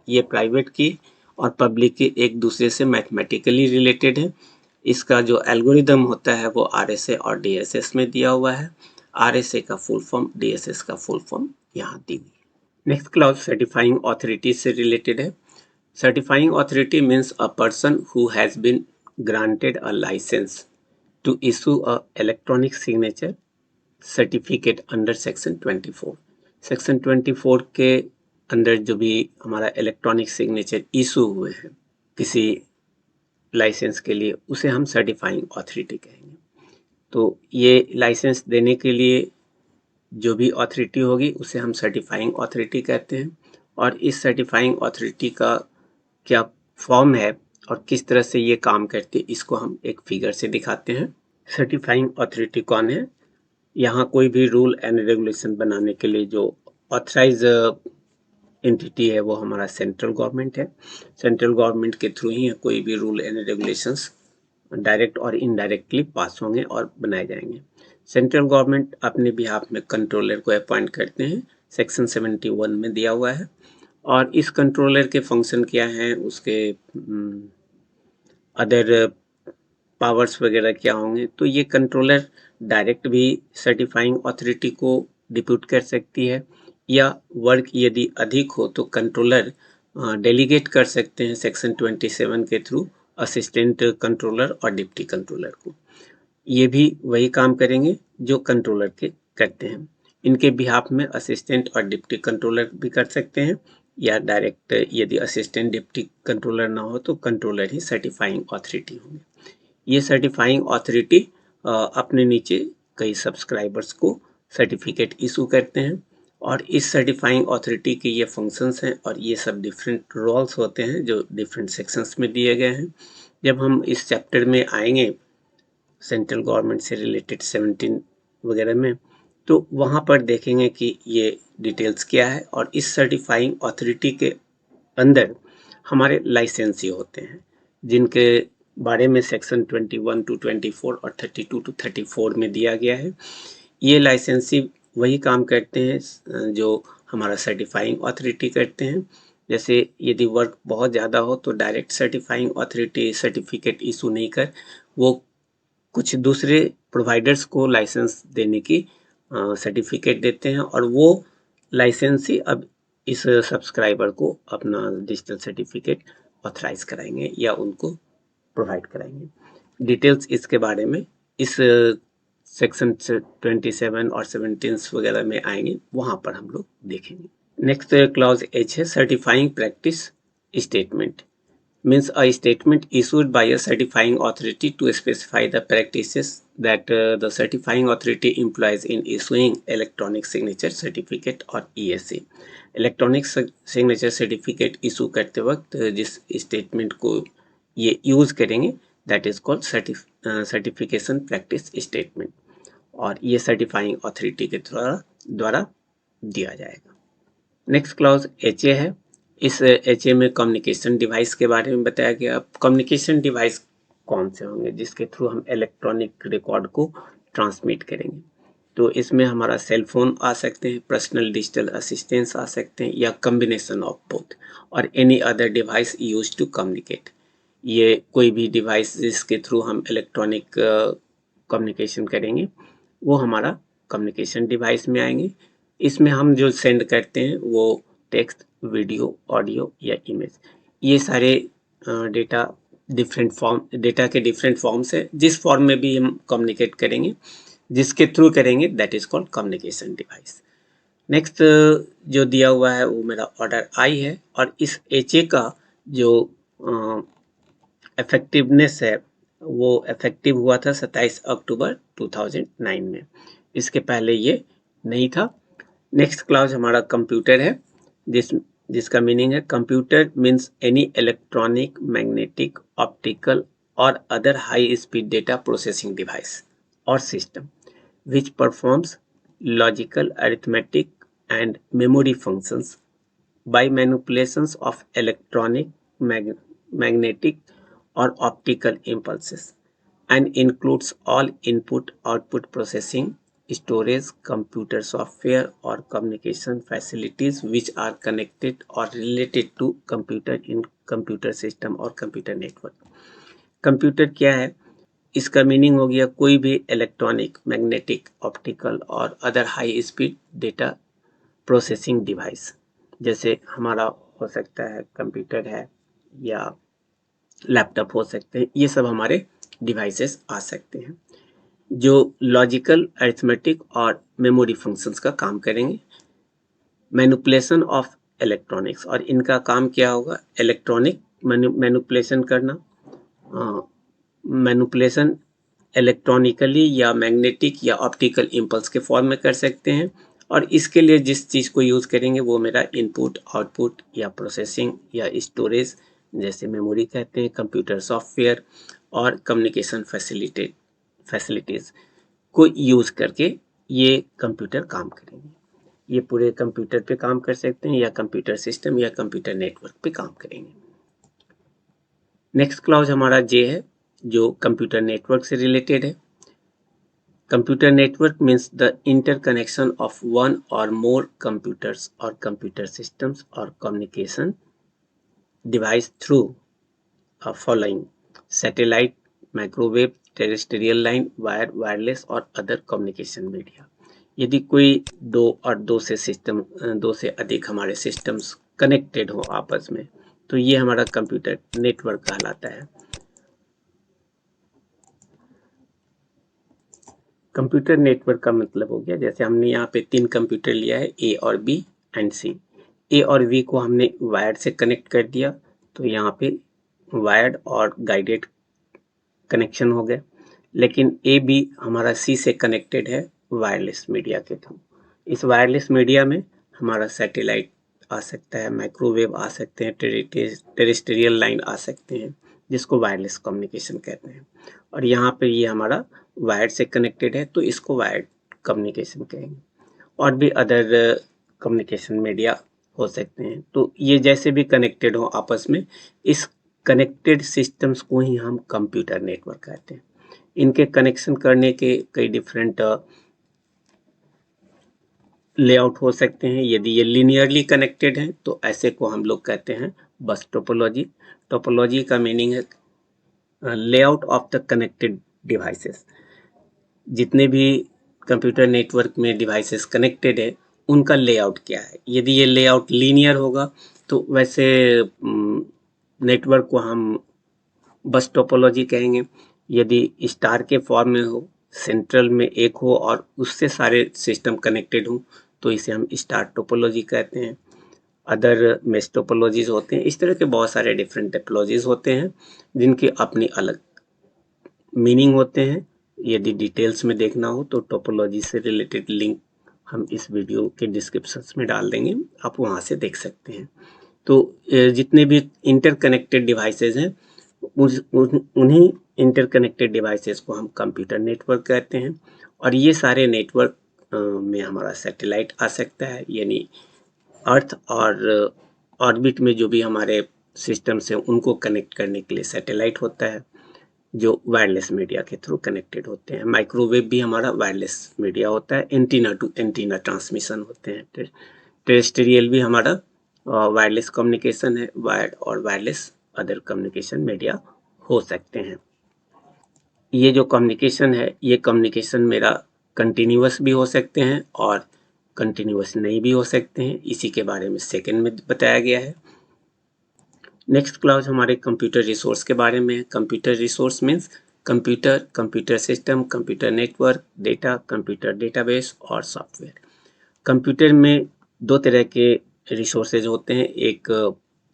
ये प्राइवेट की और पब्लिक की एक दूसरे से मैथमेटिकली रिलेटेड है। इसका जो एल्गोरिदम होता है वो RSA और DSS में दिया हुआ है। RSA का फुल फॉर्म, DSS का फुल फॉर्म यहाँ दी हुई है। नेक्स्ट क्लास सर्टिफाइंग ऑथोरिटी से रिलेटेड है। Certifying authority means a person who has been granted a licence to issue a electronic signature certificate under section 24। Section 24 के अंदर जो भी हमारा इलेक्ट्रॉनिक सिग्नेचर इशू हुए हैं किसी लाइसेंस के लिए, उसे हम सर्टिफाइंग ऑथोरिटी कहेंगे। तो ये लाइसेंस देने के लिए जो भी ऑथोरिटी होगी उसे हम सर्टिफाइंग ऑथोरिटी कहते हैं। और इस सर्टिफाइंग ऑथोरिटी का क्या फॉर्म है और किस तरह से ये काम करती है, इसको हम एक फिगर से दिखाते हैं। सर्टिफाइंग ऑथोरिटी कौन है? यहाँ कोई भी रूल एंड रेगुलेशन बनाने के लिए जो ऑथराइज एंटिटी है वो हमारा सेंट्रल गवर्नमेंट है। सेंट्रल गवर्नमेंट के थ्रू ही कोई भी रूल एंड रेगुलेशंस डायरेक्ट और इनडायरेक्टली पास होंगे और बनाए जाएंगे। सेंट्रल गवर्नमेंट अपने बिहाफ में कंट्रोलर को अपॉइंट करते हैं, सेक्शन 71 में दिया हुआ है। और इस कंट्रोलर के फंक्शन क्या हैं, उसके अदर पावर्स वगैरह क्या होंगे, तो ये कंट्रोलर डायरेक्ट भी सर्टिफाइंग ऑथोरिटी को डिप्यूट कर सकती है, या वर्क यदि अधिक हो तो कंट्रोलर डेलीगेट कर सकते हैं सेक्शन 27 के थ्रू असिस्टेंट कंट्रोलर और डिप्टी कंट्रोलर को। ये भी वही काम करेंगे जो कंट्रोलर के करते हैं। इनके बिहाफ में असिस्टेंट और डिप्टी कंट्रोलर भी कर सकते हैं, या डायरेक्ट यदि असिस्टेंट डिप्टी कंट्रोलर ना हो तो कंट्रोलर ही सर्टिफाइंग ऑथोरिटी होंगे। ये सर्टिफाइंग ऑथोरिटी अपने नीचे कई सब्सक्राइबर्स को सर्टिफिकेट इशू करते हैं, और इस सर्टिफाइंग ऑथोरिटी के ये फंक्शंस हैं और ये सब डिफरेंट रोल्स होते हैं जो डिफरेंट सेक्शंस में दिए गए हैं। जब हम इस चैप्टर में आएंगे सेंट्रल गवर्नमेंट से रिलेटेड 17 वगैरह में, तो वहाँ पर देखेंगे कि ये डिटेल्स क्या है। और इस सर्टिफाइंग ऑथोरिटी के अंदर हमारे लाइसेंसी होते हैं, जिनके बारे में सेक्शन 21 to 24 और 32 to 34 में दिया गया है। ये लाइसेंसी वही काम करते हैं जो हमारा सर्टिफाइंग ऑथोरिटी करते हैं। जैसे यदि वर्क बहुत ज़्यादा हो तो direct certifying authority certificate issue नहीं कर, वो कुछ दूसरे प्रोवाइडर्स को लाइसेंस देने की सर्टिफिकेट देते हैं, और वो लाइसेंसी अब इस सब्सक्राइबर को अपना डिजिटल सर्टिफिकेट ऑथराइज कराएंगे या उनको प्रोवाइड कराएंगे। डिटेल्स इसके बारे में इस सेक्शन 27 और 17 वगैरह में आएंगे, वहाँ पर हम लोग देखेंगे। नेक्स्ट क्लॉज H है certifying practice statement. Means a statement issued by a certifying authority to specify the practices that the certifying authority employs in issuing electronic signature certificate और ESC। Electronic signature certificate issue करते वक्त जिस स्टेटमेंट को ये यूज़ करेंगे that is called certification practice statement, और ये सर्टिफाइंग ऑथोरिटी के द्वारा दिया जाएगा। नेक्स्ट क्लॉज HA है। इस HA में कम्युनिकेशन डिवाइस के बारे में बताया गया। अब कम्युनिकेशन डिवाइस कौन से होंगे जिसके थ्रू हम इलेक्ट्रॉनिक रिकॉर्ड को ट्रांसमिट करेंगे, तो इसमें हमारा सेल फोन आ सकते हैं, पर्सनल डिजिटल असिस्टेंट्स आ सकते हैं, या कम्बिनेशन ऑफ बोथ, और any other device use to communicate. ये कोई भी डिवाइस जिसके थ्रू हम इलेक्ट्रॉनिक कम्युनिकेशन करेंगे वो हमारा कम्युनिकेशन डिवाइस में आएंगे। इसमें हम जो सेंड करते हैं वो टेक्स्ट, वीडियो, ऑडियो या इमेज, ये सारे डेटा के डिफरेंट फॉर्म्स है। जिस फॉर्म में भी हम कम्युनिकेट करेंगे, जिसके थ्रू करेंगे that is called communication device. Next जो दिया हुआ है वो मेरा ऑर्डर आई है, और इस HA का जो इफेक्टिवनेस है वो इफेक्टिव हुआ था 27 अक्टूबर 2009 में। इसके पहले ये नहीं था। नेक्स्ट क्लास हमारा कंप्यूटर है, जिसका मीनिंग है computer means any electronic, magnetic, optical or other high-speed data processing device or system which performs logical, arithmetic, and memory functions by manipulations of electronic, magnetic, or optical impulses, and includes all input-output processing, storage, computer software, or communication facilities which are connected or related to computer in computer system or computer network. Computer क्या है? इसका मीनिंग हो गया कोई भी इलेक्ट्रॉनिक, मैग्नेटिक, ऑप्टिकल और other high speed data processing device, जैसे हमारा हो सकता है कंप्यूटर है या लैपटॉप हो सकते हैं, ये सब हमारे डिवाइसेस आ सकते हैं जो लॉजिकल, अरिथमेटिक और मेमोरी फंक्शंस का काम करेंगे। मैनिपुलेशन ऑफ इलेक्ट्रॉनिक्स, और इनका काम क्या होगा? इलेक्ट्रॉनिक मैनिपुलेशन करना, मैनिपुलेशन इलेक्ट्रॉनिकली या मैग्नेटिक या ऑप्टिकल इम्पल्स के फॉर्म में कर सकते हैं, और इसके लिए जिस चीज़ को यूज़ करेंगे वो मेरा इनपुट, आउटपुट या प्रोसेसिंग या स्टोरेज, जैसे मेमोरी कहते हैं, कंप्यूटर सॉफ्टवेयर और कम्युनिकेशन फैसिलिटीज़ को यूज़ करके ये कंप्यूटर काम करेंगे। ये पूरे कंप्यूटर पे काम कर सकते हैं या कंप्यूटर सिस्टम या कंप्यूटर नेटवर्क पे काम करेंगे। नेक्स्ट क्लॉज हमारा जे है जो कंप्यूटर नेटवर्क से रिलेटेड है। Computer network means the interconnection of one और मोर कंप्यूटर्स और कंप्यूटर सिस्टम्स और communication device through following satellite, microwave, terrestrial line, wire, wireless और अदर कम्युनिकेशन मीडिया। यदि कोई दो से अधिक हमारे सिस्टम्स कनेक्टेड हो आपस में, तो ये हमारा कंप्यूटर नेटवर्क कहलाता है। कंप्यूटर नेटवर्क का मतलब हो गया, जैसे हमने यहाँ पे 3 कंप्यूटर लिया है, ए और बी एंड सी। ए और बी को हमने वायर्ड से कनेक्ट कर दिया, तो यहाँ पे वायर्ड और गाइडेड कनेक्शन हो गए। लेकिन ए बी हमारा सी से कनेक्टेड है वायरलेस मीडिया के थ्रू। इस वायरलेस मीडिया में हमारा सैटेलाइट आ सकता है, माइक्रोवेव आ सकते हैं, टेरेस्ट्रियल लाइन आ सकते हैं, जिसको वायरलेस कम्युनिकेशन कहते हैं। और यहाँ पे ये हमारा वायर से कनेक्टेड है, तो इसको वायर्ड कम्युनिकेशन कहेंगे। और भी अदर कम्युनिकेशन मीडिया हो सकते हैं। तो ये जैसे भी कनेक्टेड हो आपस में, इस कनेक्टेड सिस्टम्स को ही हम कंप्यूटर नेटवर्क कहते हैं। इनके कनेक्शन करने के कई डिफरेंट लेआउट हो सकते हैं। यदि ये लीनियरली कनेक्टेड हैं तो ऐसे को हम लोग कहते हैं बस टोपोलॉजी। टोपोलॉजी का मीनिंग है layout of the connected devices. जितने भी कंप्यूटर नेटवर्क में डिवाइसेस कनेक्टेड है उनका लेआउट क्या है। यदि ये लेआउट लीनियर होगा तो वैसे नेटवर्क को हम बस टोपोलॉजी कहेंगे। यदि स्टार के फॉर्म में हो, सेंट्रल में एक हो और उससे सारे सिस्टम कनेक्टेड हो, तो इसे हम स्टार टोपोलॉजी कहते हैं। अदर मेश टोपोलॉजीज होते हैं। इस तरह के बहुत सारे डिफरेंट टोपोलॉजीज होते हैं जिनकी अपनी अलग मीनिंग होते हैं। यदि डिटेल्स में देखना हो तो टोपोलॉजी से रिलेटेड लिंक हम इस वीडियो के डिस्क्रिप्शन में डाल देंगे, आप वहाँ से देख सकते हैं। तो जितने भी इंटरकनेक्टेड डिवाइसेज हैं उन्हीं इंटरकनेक्टेड डिवाइसेस को हम कंप्यूटर नेटवर्क कहते हैं। और ये सारे नेटवर्क में हमारा सैटेलाइट आ सकता है, यानी अर्थ और ऑर्बिट में जो भी हमारे सिस्टम्स हैं उनको कनेक्ट करने के लिए सैटेलाइट होता है जो वायरलेस मीडिया के थ्रू कनेक्टेड होते हैं। माइक्रोवेव भी हमारा वायरलेस मीडिया होता है, एंटीना टू एंटीना ट्रांसमिशन होते हैं। टेरेस्ट्रियल भी हमारा वायरलेस कम्युनिकेशन है, वायर्ड और वायरलेस अदर कम्युनिकेशन मीडिया हो सकते हैं। ये जो कम्युनिकेशन है, ये कम्युनिकेशन मेरा कंटिन्यूअस भी हो सकते हैं और कंटिन्यूअस नहीं भी हो सकते हैं। इसी के बारे में सेकंड में बताया गया है। नेक्स्ट क्लास हमारे कंप्यूटर रिसोर्स के बारे में है। Computer resource means computer, computer system, computer network, data, computer database और सॉफ्टवेयर। कंप्यूटर में दो तरह के रिसोर्सेज होते हैं, एक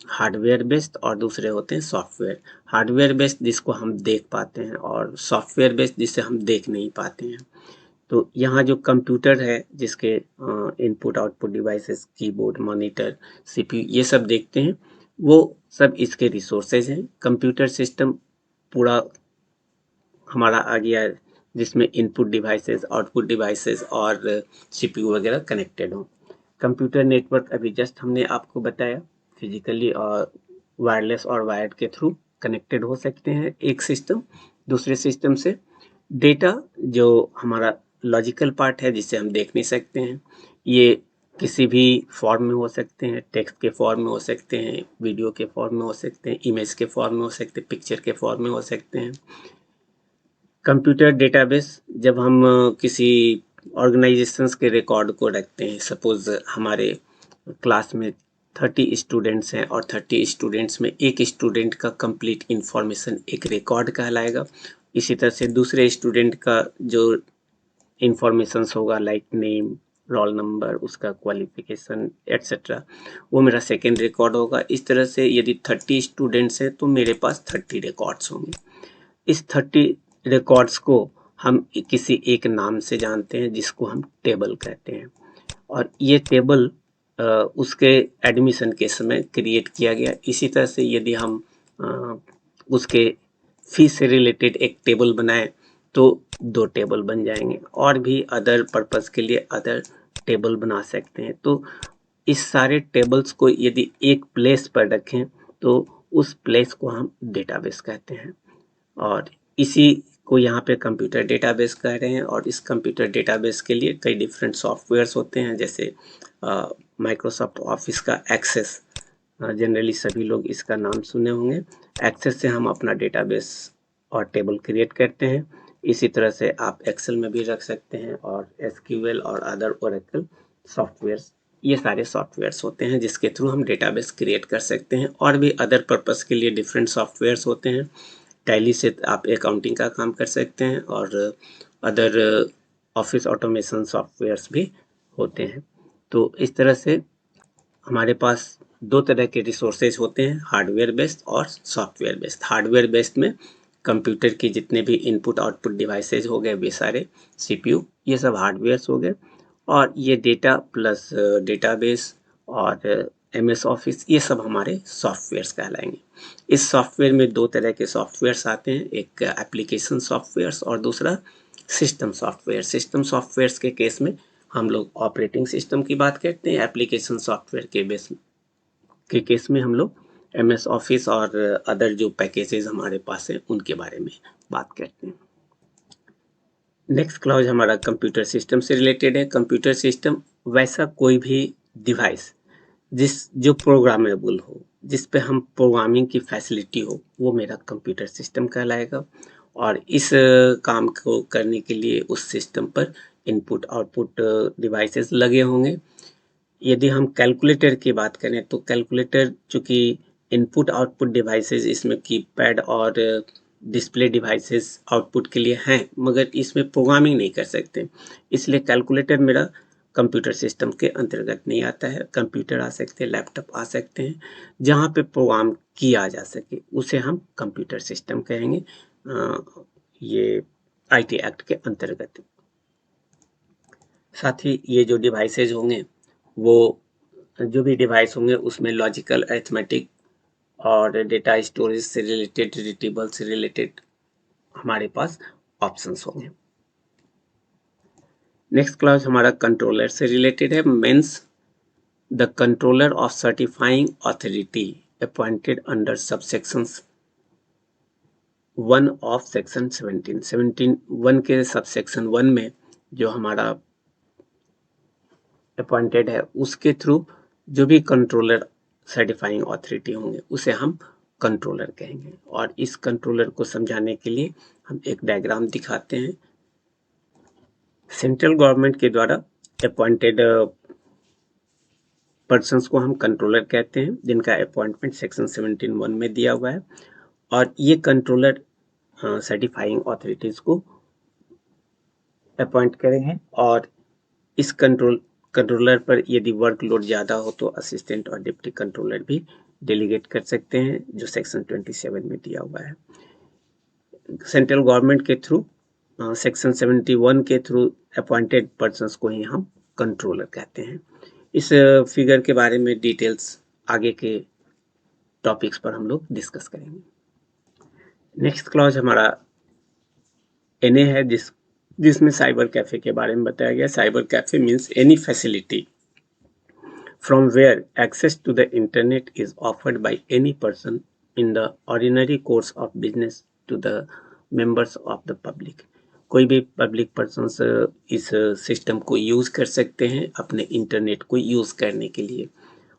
हार्डवेयर बेस्ड और दूसरे होते हैं सॉफ्टवेयर। हार्डवेयर बेस्ड जिसको हम देख पाते हैं और सॉफ्टवेयर बेस्ड जिसे हम देख नहीं पाते हैं। तो यहाँ जो कंप्यूटर है जिसके input output devices, keyboard, monitor, CPU, ये सब देखते हैं, वो सब इसके रिसोर्सेज हैं। कंप्यूटर सिस्टम पूरा हमारा आ गया, जिसमें इनपुट डिवाइसेस, आउटपुट डिवाइसेस और सीपीयू वगैरह कनेक्टेड हो। कंप्यूटर नेटवर्क अभी जस्ट हमने आपको बताया, फिजिकली और वायरलेस और वायर्ड के थ्रू कनेक्टेड हो सकते हैं एक सिस्टम दूसरे सिस्टम से। डेटा जो हमारा लॉजिकल पार्ट है, जिसे हम देख नहीं सकते हैं, ये किसी भी फॉर्म में हो सकते हैं, टेक्स्ट के फॉर्म में हो सकते हैं, वीडियो के फॉर्म में हो सकते हैं, इमेज के फॉर्म में हो सकते हैं, पिक्चर के फॉर्म में हो सकते हैं। कंप्यूटर डेटाबेस, जब हम किसी ऑर्गेनाइजेशंस के रिकॉर्ड को रखते हैं, सपोज हमारे क्लास में 30 स्टूडेंट्स हैं और 30 स्टूडेंट्स में एक स्टूडेंट का कंप्लीट इंफॉर्मेशन एक रिकॉर्ड कहलाएगा। इसी तरह से दूसरे स्टूडेंट का जो इंफॉर्मेशंस होगा, लाइक नेम, रोल नंबर, उसका क्वालिफिकेशन एट्सेट्रा, वो मेरा सेकेंड रिकॉर्ड होगा। इस तरह से यदि 30 स्टूडेंट्स हैं तो मेरे पास 30 रिकॉर्ड्स होंगे। इस 30 रिकॉर्ड्स को हम किसी एक नाम से जानते हैं, जिसको हम टेबल कहते हैं, और ये टेबल उसके एडमिशन के समय क्रिएट किया गया। इसी तरह से यदि हम उसके फीस से रिलेटेड एक टेबल बनाएं तो 2 टेबल बन जाएंगे, और भी अदर पर्पस के लिए अदर टेबल बना सकते हैं। तो इस सारे टेबल्स को यदि एक प्लेस पर रखें तो उस प्लेस को हम डेटाबेस कहते हैं, और इसी को यहाँ पे कंप्यूटर डेटाबेस कह रहे हैं। और इस कंप्यूटर डेटाबेस के लिए कई डिफरेंट सॉफ्टवेयर्स होते हैं, जैसे माइक्रोसॉफ्ट ऑफिस का एक्सेस, जनरली सभी लोग इसका नाम सुने होंगे। एक्सेस से हम अपना डेटाबेस और टेबल क्रिएट करते हैं। इसी तरह से आप एक्सेल में भी रख सकते हैं, और एसक्यूएल और अदर ओरेकल सॉफ्टवेयर्स, ये सारे सॉफ्टवेयर्स होते हैं जिसके थ्रू हम डेटाबेस क्रिएट कर सकते हैं। और भी अदर पर्पस के लिए डिफरेंट सॉफ्टवेयर्स होते हैं। टैली से आप अकाउंटिंग का काम कर सकते हैं, और अदर ऑफिस ऑटोमेशन सॉफ्टवेयर्स भी होते हैं। तो इस तरह से हमारे पास 2 तरह के रिसोर्सेज होते हैं, हार्डवेयर बेस्ड और सॉफ्टवेयर बेस्ड। हार्डवेयर बेस्ड में कंप्यूटर की जितने भी इनपुट आउटपुट डिवाइसेज हो गए, वे सारे सीपीयू, ये सब हार्डवेयर्स हो गए। और ये डेटा प्लस डेटाबेस और एमएस ऑफिस, ये सब हमारे सॉफ्टवेयर्स कहलाएंगे। इस सॉफ्टवेयर में 2 तरह के सॉफ्टवेयर्स आते हैं, एक एप्लीकेशन सॉफ्टवेयर्स और दूसरा सिस्टम सॉफ्टवेयर। सिस्टम सॉफ्टवेयर्स के केस में हम लोग ऑपरेटिंग सिस्टम की बात करते हैं। एप्लीकेशन सॉफ्टवेयर के केस में हम लोग एमएस ऑफिस और अदर जो पैकेजेस हमारे पास हैं उनके बारे में बात करते हैं। नेक्स्ट क्लास हमारा कंप्यूटर सिस्टम से रिलेटेड है। कंप्यूटर सिस्टम वैसा कोई भी डिवाइस जो प्रोग्रामेबल हो, जिस पे हम प्रोग्रामिंग की फैसिलिटी हो, वो मेरा कंप्यूटर सिस्टम कहलाएगा। और इस काम को करने के लिए उस सिस्टम पर इनपुट आउटपुट डिवाइसेस लगे होंगे। यदि हम कैलकुलेटर की बात करें तो कैलकुलेटर चूंकि इनपुट आउटपुट डिवाइसेस इसमें कीपैड और डिस्प्ले डिवाइसेस आउटपुट के लिए हैं, मगर इसमें प्रोग्रामिंग नहीं कर सकते, इसलिए कैलकुलेटर मेरा कंप्यूटर सिस्टम के अंतर्गत नहीं आता है। कंप्यूटर आ सकते हैं, लैपटॉप आ सकते हैं, जहाँ पे प्रोग्राम किया जा सके उसे हम कंप्यूटर सिस्टम कहेंगे। ये आईटी एक्ट के अंतर्गत। साथ ही ये जो डिवाइसेज होंगे, वो जो भी डिवाइस होंगे उसमें लॉजिकल, अरिथमेटिक और डेटा स्टोरेज से रिलेटेड, रिट्रीवल से रिलेटेड हमारे पास ऑप्शंस होंगे। नेक्स्ट क्लास हमारा कंट्रोलर से रिलेटेड है। Means the controller of certifying authority appointed under subsections 1 of section 17 के सबसेक्शन 1 में जो हमारा अपॉइंटेड है, उसके थ्रू जो भी कंट्रोलर सर्टिफाइंग अथॉरिटी होंगे उसे हम कंट्रोलर कहेंगे। और इस कंट्रोलर को समझाने के लिए हम एक डायग्राम दिखाते हैं। सेंट्रल गवर्नमेंट के द्वारा अपॉइंटेड पर्सन्स को हम कंट्रोलर कहते हैं, जिनका अपॉइंटमेंट सेक्शन 17(1) में दिया हुआ है। और ये कंट्रोलर सर्टिफाइंग अथॉरिटीज को अपॉइंट करेंगे, और इस कंट्रोलर पर यदि वर्कलोड ज़्यादा हो तो असिस्टेंट और डिप्टी कंट्रोलर भी डेलीगेट कर सकते हैं, जो सेक्शन 27 में दिया हुआ है। सेंट्रल गवर्नमेंट के थ्रू सेक्शन 71 के थ्रू अपॉइंटेड पर्सन्स को ही हम कंट्रोलर कहते हैं। इस फिगर के बारे में डिटेल्स आगे के टॉपिक्स पर हम लोग डिस्कस करेंगे। नेक्स्ट क्लॉज हमारा NA है, जिसमें साइबर कैफे के बारे में बताया गया। Cyber cafe means any facility from where access to the internet is offered by any person in the ordinary course of business to the members of the public। कोई भी पब्लिक पर्सन्स इस सिस्टम को यूज़ कर सकते हैं अपने इंटरनेट को यूज़ करने के लिए।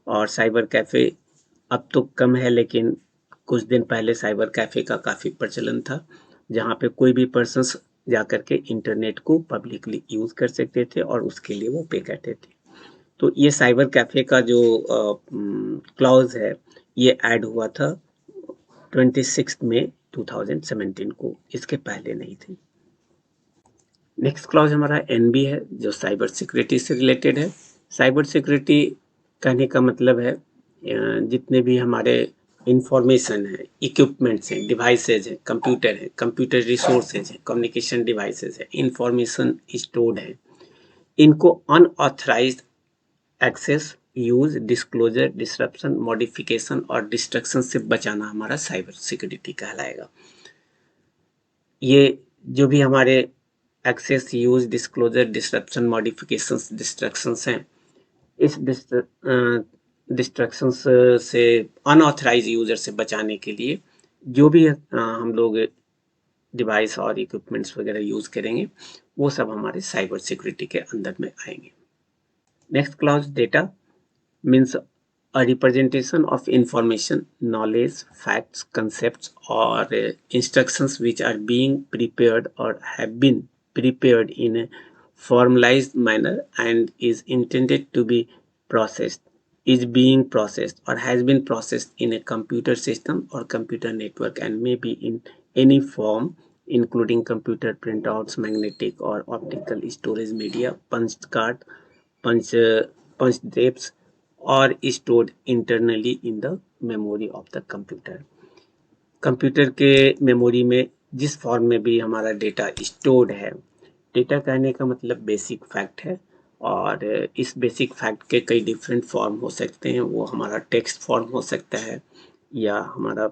और साइबर कैफ़े अब तो कम है, लेकिन कुछ दिन पहले साइबर कैफ़े का काफ़ी प्रचलन था, जहाँ पे कोई भी पर्सन्स जाकर के इंटरनेट को पब्लिकली यूज़ कर सकते थे और उसके लिए वो पे करते थे। तो ये साइबर कैफे का जो क्लॉज है ये ऐड हुआ था 26 मई 2017 को, इसके पहले नहीं थी। नेक्स्ट क्लॉज हमारा NB है जो साइबर सिक्योरिटी से रिलेटेड है। साइबर सिक्योरिटी कहने का मतलब है जितने भी हमारे इंफॉर्मेशन है, इक्विपमेंट्स हैं, डिवाइसेज हैं, कंप्यूटर रिसोर्सेज हैं, कम्युनिकेशन डिवाइसेज है, इंफॉर्मेशन स्टोर्ड है, इनको unauthorised access, use, disclosure, disruption, modification और डिस्ट्रक्शन से बचाना हमारा साइबर सिक्योरिटी कहलाएगा। ये जो भी हमारे access, use, disclosure, disruption, modifications, destructions हैं, इस डिस्ट्रक्शंस से अनऑथराइज यूजर से बचाने के लिए जो भी हम लोग डिवाइस और इक्विपमेंट्स वगैरह यूज करेंगे वो सब हमारे साइबर सिक्योरिटी के अंदर में आएंगे। Next clause data means a representation of information, knowledge, facts, concepts or instructions which are being prepared or have been prepared in a formalized manner and is intended to be processed, is being processed or has been processed in a computer system or computer network and may be in any form including computer printouts, magnetic or optical storage media, punched card, punch tapes और stored internally in the memory of the computer। Computer के मेमोरी में जिस फॉर्म में भी हमारा डेटा स्टोर्ड है, डेटा कहने का मतलब बेसिक फैक्ट है, और इस बेसिक फैक्ट के कई डिफरेंट फॉर्म हो सकते हैं। वो हमारा टेक्स्ट फॉर्म हो सकता है या हमारा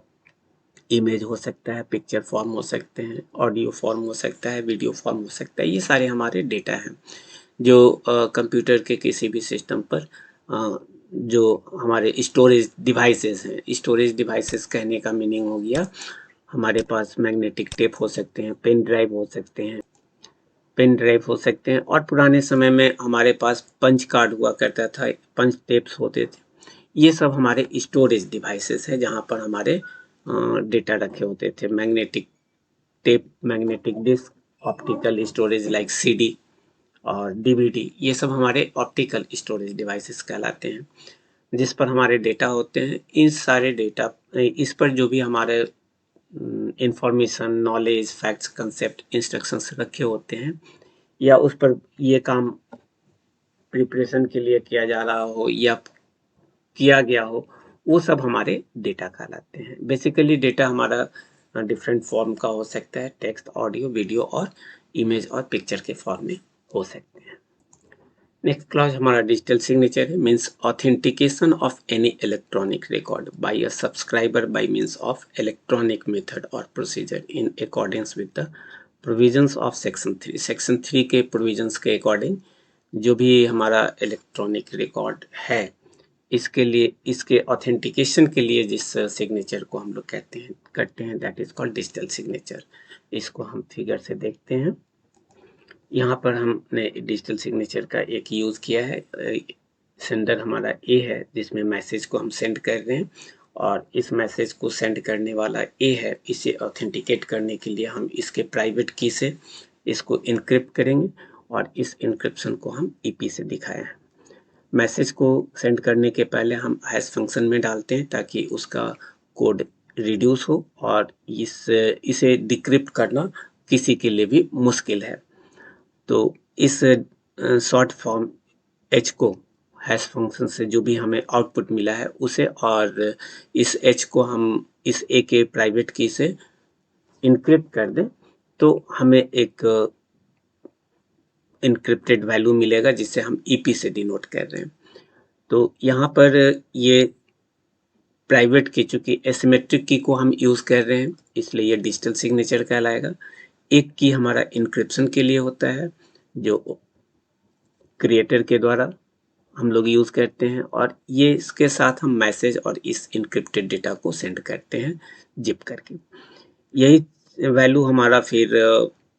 इमेज हो सकता है, पिक्चर फॉर्म हो सकते हैं, ऑडियो फॉर्म हो सकता है, वीडियो फॉर्म हो सकता है। ये सारे हमारे डेटा हैं जो कंप्यूटर के किसी भी सिस्टम पर जो हमारे स्टोरेज डिवाइसेस हैं। स्टोरेज डिवाइसेस कहने का मीनिंग हो गया हमारे पास मैग्नेटिक टेप हो सकते हैं, पेन ड्राइव हो सकते हैं और पुराने समय में हमारे पास पंच कार्ड हुआ करता था, पंच टेप्स होते थे। ये सब हमारे स्टोरेज डिवाइसेस है जहाँ पर हमारे डेटा रखे होते थे। Magnetic tape, magnetic disk, optical storage like CD और DVD, ये सब हमारे ऑप्टिकल स्टोरेज डिवाइसेस कहलाते हैं जिस पर हमारे डेटा होते हैं। इन सारे डेटा, इस पर जो भी हमारे information, knowledge, facts, concept, instructions रखे होते हैं या उस पर ये काम प्रिपरेशन के लिए किया जा रहा हो या किया गया हो, वो सब हमारे डेटा कहलाते हैं। बेसिकली डेटा हमारा डिफरेंट फॉर्म का हो सकता है, टेक्स्ट, ऑडियो, वीडियो और इमेज और पिक्चर के फॉर्म में हो सकते हैं। नेक्स्ट क्लॉज हमारा डिजिटल सिग्नेचर है, means authentication of any electronic record by a subscriber by means of electronic method और procedure in accordance with the provisions of section 3। Section 3 के प्रोविजंस के अकॉर्डिंग जो भी हमारा इलेक्ट्रॉनिक रिकॉर्ड है, इसके लिए, इसके ऑथेंटिकेशन के लिए जिस सिग्नेचर को हम लोग करते हैं that is called digital signature. इसको हम फिगर से देखते हैं। यहाँ पर हमने डिजिटल सिग्नेचर का एक यूज़ किया है। सेंडर हमारा A है जिसमें मैसेज को हम सेंड कर रहे हैं और इस मैसेज को सेंड करने वाला A है। इसे ऑथेंटिकेट करने के लिए हम इसके प्राइवेट की से इसको इनक्रिप्ट करेंगे और इस इनक्रिप्शन को हम EP से दिखाया है। मैसेज को सेंड करने के पहले हम हैश फंक्शन में डालते हैं ताकि उसका कोड रिड्यूस हो और इसे डिक्रिप्ट करना किसी के लिए भी मुश्किल है। तो इस शॉर्ट फॉर्म H को हैश फंक्शन से जो भी हमें आउटपुट मिला है उसे और इस H को हम इस A के प्राइवेट की से इनक्रिप्ट कर दें तो हमें एक इनक्रिप्टेड वैल्यू मिलेगा जिसे हम EP से डिनोट कर रहे हैं। तो यहाँ पर ये प्राइवेट की, चूंकि एसिमेट्रिक की को हम यूज कर रहे हैं इसलिए ये डिजिटल सिग्नेचर कहलाएगा। एक की हमारा इंक्रिप्शन के लिए होता है जो क्रिएटर के द्वारा हम लोग यूज करते हैं, और ये इसके साथ हम मैसेज और इस इनक्रिप्टेड डेटा को सेंड करते हैं जिप करके। यही वैल्यू हमारा फिर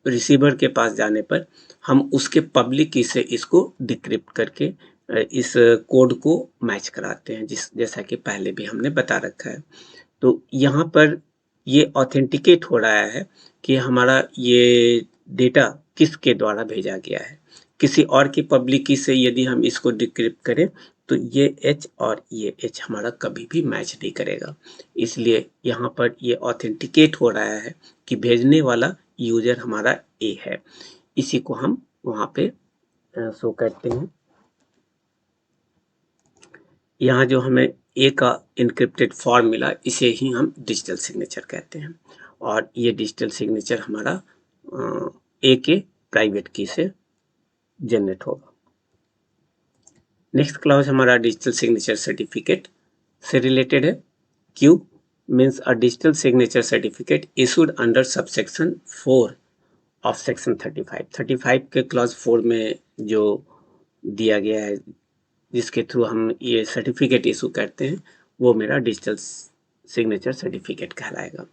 रिसीवर के पास जाने पर हम उसके पब्लिक की से इसको डिक्रिप्ट करके इस कोड को मैच कराते हैं, जैसा कि पहले भी हमने बता रखा है। तो यहाँ पर ये ऑथेंटिकेट हो रहा है कि हमारा ये डेटा किसके द्वारा भेजा गया है। किसी और की पब्लिक की से यदि हम इसको डिक्रिप्ट करें तो ये H और ये H हमारा कभी भी मैच नहीं करेगा। इसलिए यहाँ पर ये ऑथेंटिकेट हो रहा है कि भेजने वाला यूजर हमारा A है। इसी को हम वहाँ पे शो करते हैं। यहाँ जो हमें A का इनक्रिप्टेड फॉर्म मिला इसे ही हम डिजिटल सिग्नेचर कहते हैं, और ये डिजिटल सिग्नेचर हमारा A के प्राइवेट की से जनरेट होगा। नेक्स्ट क्लास हमारा डिजिटल सिग्नेचर सर्टिफिकेट से रिलेटेड है। Q means a digital signature certificate issued under subsection 4 of section 35 के क्लॉज 4 में जो दिया गया है जिसके थ्रू हम ये सर्टिफिकेट इशू करते हैं वो मेरा डिजिटल सिग्नेचर सर्टिफिकेट कहलाएगा।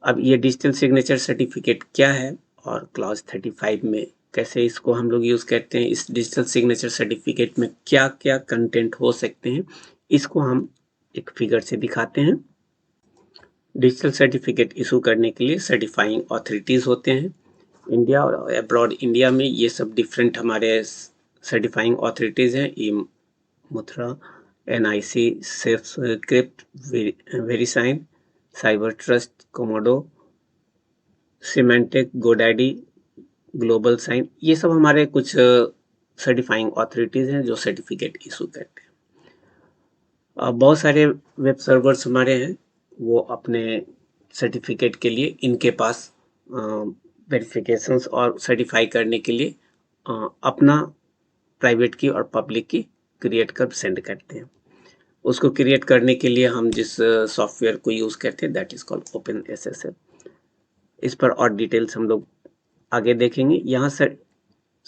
अब ये डिजिटल सिग्नेचर सर्टिफिकेट क्या है और क्लॉज 35 में कैसे इसको हम लोग यूज करते हैं, इस डिजिटल सिग्नेचर सर्टिफिकेट में क्या क्या कंटेंट हो सकते हैं, इसको हम एक फिगर से दिखाते हैं। डिजिटल सर्टिफिकेट इशू करने के लिए सर्टिफाइंग ऑथोरिटीज होते हैं। इंडिया और अब्रॉड इंडिया में ये सब डिफरेंट हमारे सर्टिफाइंग ऑथोरिटीज हैं। E Mudhra, NIC, SafeScrypt, VeriSign, Cyber Trust, Comodo, Symantec, GoDaddy, Global Sign, ये सब हमारे कुछ सर्टिफाइंग ऑथोरिटीज हैं जो सर्टिफिकेट इशू करते हैं। बहुत सारे वेब सर्वर्स हमारे हैं वो अपने सर्टिफिकेट के लिए इनके पास वेरिफिकेशंस और सर्टिफाई करने के लिए अपना प्राइवेट की और पब्लिक की क्रिएट कर सेंड करते हैं। उसको क्रिएट करने के लिए हम जिस सॉफ्टवेयर को यूज़ करते हैं दैट इज़ कॉल्ड OpenSSL। इस पर और डिटेल्स हम लोग आगे देखेंगे। यहाँ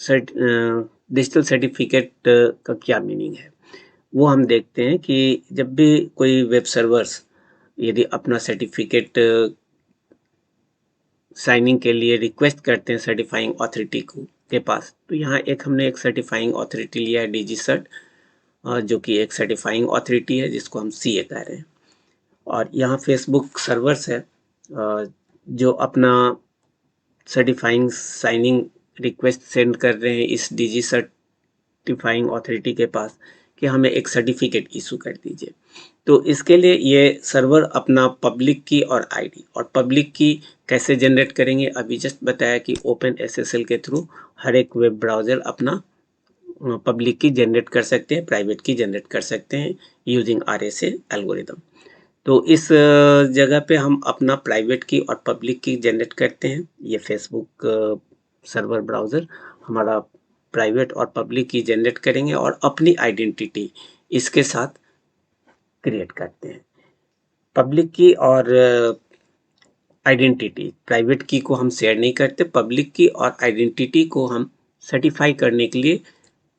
डिजिटल सर्टिफिकेट का क्या मीनिंग है वो हम देखते हैं कि जब भी कोई वेब सर्वर्स यदि अपना सर्टिफिकेट साइनिंग के लिए रिक्वेस्ट करते हैं सर्टिफाइंग ऑथोरिटी को के पास, तो यहाँ हमने एक सर्टिफाइंग ऑथोरिटी लिया है DigiCert, जो कि एक सर्टिफाइंग ऑथोरिटी है जिसको हम CA कह रहे हैं। और यहाँ फेसबुक सर्वर्स है जो अपना सर्टिफाइंग साइनिंग रिक्वेस्ट सेंड कर रहे हैं इस सर्टिफाइंग ऑथोरिटी के पास कि हमें एक सर्टिफिकेट इशू कर दीजिए। तो इसके लिए ये सर्वर अपना पब्लिक की और आईडी और पब्लिक की कैसे जनरेट करेंगे, अभी जस्ट बताया कि OpenSSL के थ्रू हर एक वेब ब्राउज़र अपना पब्लिक की जनरेट कर सकते हैं, प्राइवेट की जनरेट कर सकते हैं यूजिंग RSA एल्गोरिदम। तो इस जगह पे हम अपना प्राइवेट की और पब्लिक की जनरेट करते हैं। ये फेसबुक सर्वर ब्राउज़र हमारा प्राइवेट और पब्लिक की जनरेट करेंगे और अपनी आइडेंटिटी इसके साथ क्रिएट करते हैं। पब्लिक की और आइडेंटिटी, प्राइवेट की को हम शेयर नहीं करते, पब्लिक की और आइडेंटिटी को हम सर्टिफाई करने के लिए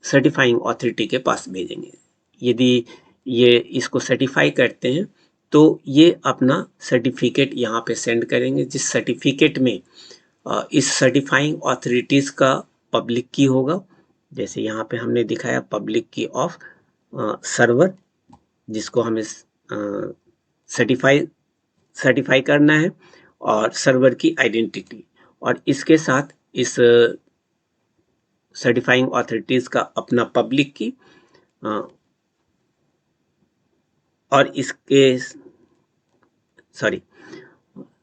सर्टिफाइंग ऑथोरिटी के पास भेजेंगे। यदि ये इसको सर्टिफाई करते हैं तो ये अपना सर्टिफिकेट यहाँ पे सेंड करेंगे, जिस सर्टिफिकेट में इस सर्टिफाइंग ऑथोरिटीज़ का पब्लिक की होगा। जैसे यहाँ पे हमने दिखाया पब्लिक की ऑफ सर्वर जिसको हमें सर्टिफाई करना है, और सर्वर की आइडेंटिटी, और इसके साथ इस सर्टिफाइंग ऑथोरिटीज़ का अपना पब्लिक की और इसके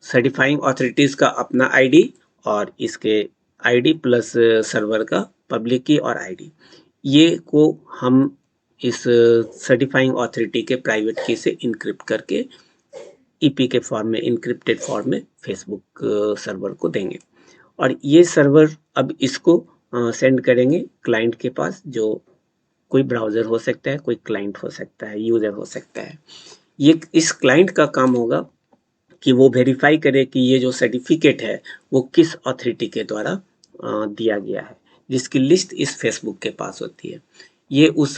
सर्टिफाइंग ऑथोरिटीज़ का अपना आईडी और इसके आईडी प्लस सर्वर का पब्लिक की और आईडी, ये को हम इस सर्टिफाइंग ऑथोरिटी के प्राइवेट की से इनक्रिप्ट करके EP के फॉर्म में, इनक्रिप्टेड फॉर्म में फेसबुक सर्वर को देंगे, और ये सर्वर अब इसको सेंड करेंगे क्लाइंट के पास, जो कोई ब्राउज़र हो सकता है, कोई क्लाइंट हो सकता है, यूज़र हो सकता है। ये इस क्लाइंट का काम होगा कि वो वेरीफाई करे कि ये जो सर्टिफिकेट है वो किस अथॉरिटी के द्वारा दिया गया है, जिसकी लिस्ट इस फेसबुक के पास होती है। ये उस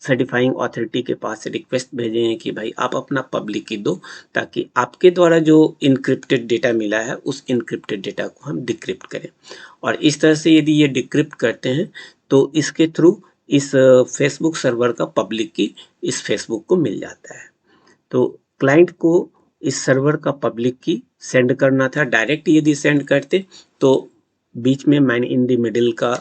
सर्टिफाइंग अथॉरिटी के पास रिक्वेस्ट भेजेंगे कि भाई आप अपना पब्लिक की दो, ताकि आपके द्वारा जो इनक्रिप्टेड डेटा मिला है उस इनक्रिप्टेड डेटा को हम डिक्रिप्ट करें। और इस तरह से यदि ये डिक्रिप्ट करते हैं तो इसके थ्रू इस फेसबुक सर्वर का पब्लिक की इस फेसबुक को मिल जाता है। तो क्लाइंट को इस सर्वर का पब्लिक की सेंड करना था। डायरेक्ट यदि सेंड करते तो बीच में मैन इन द मिडिल का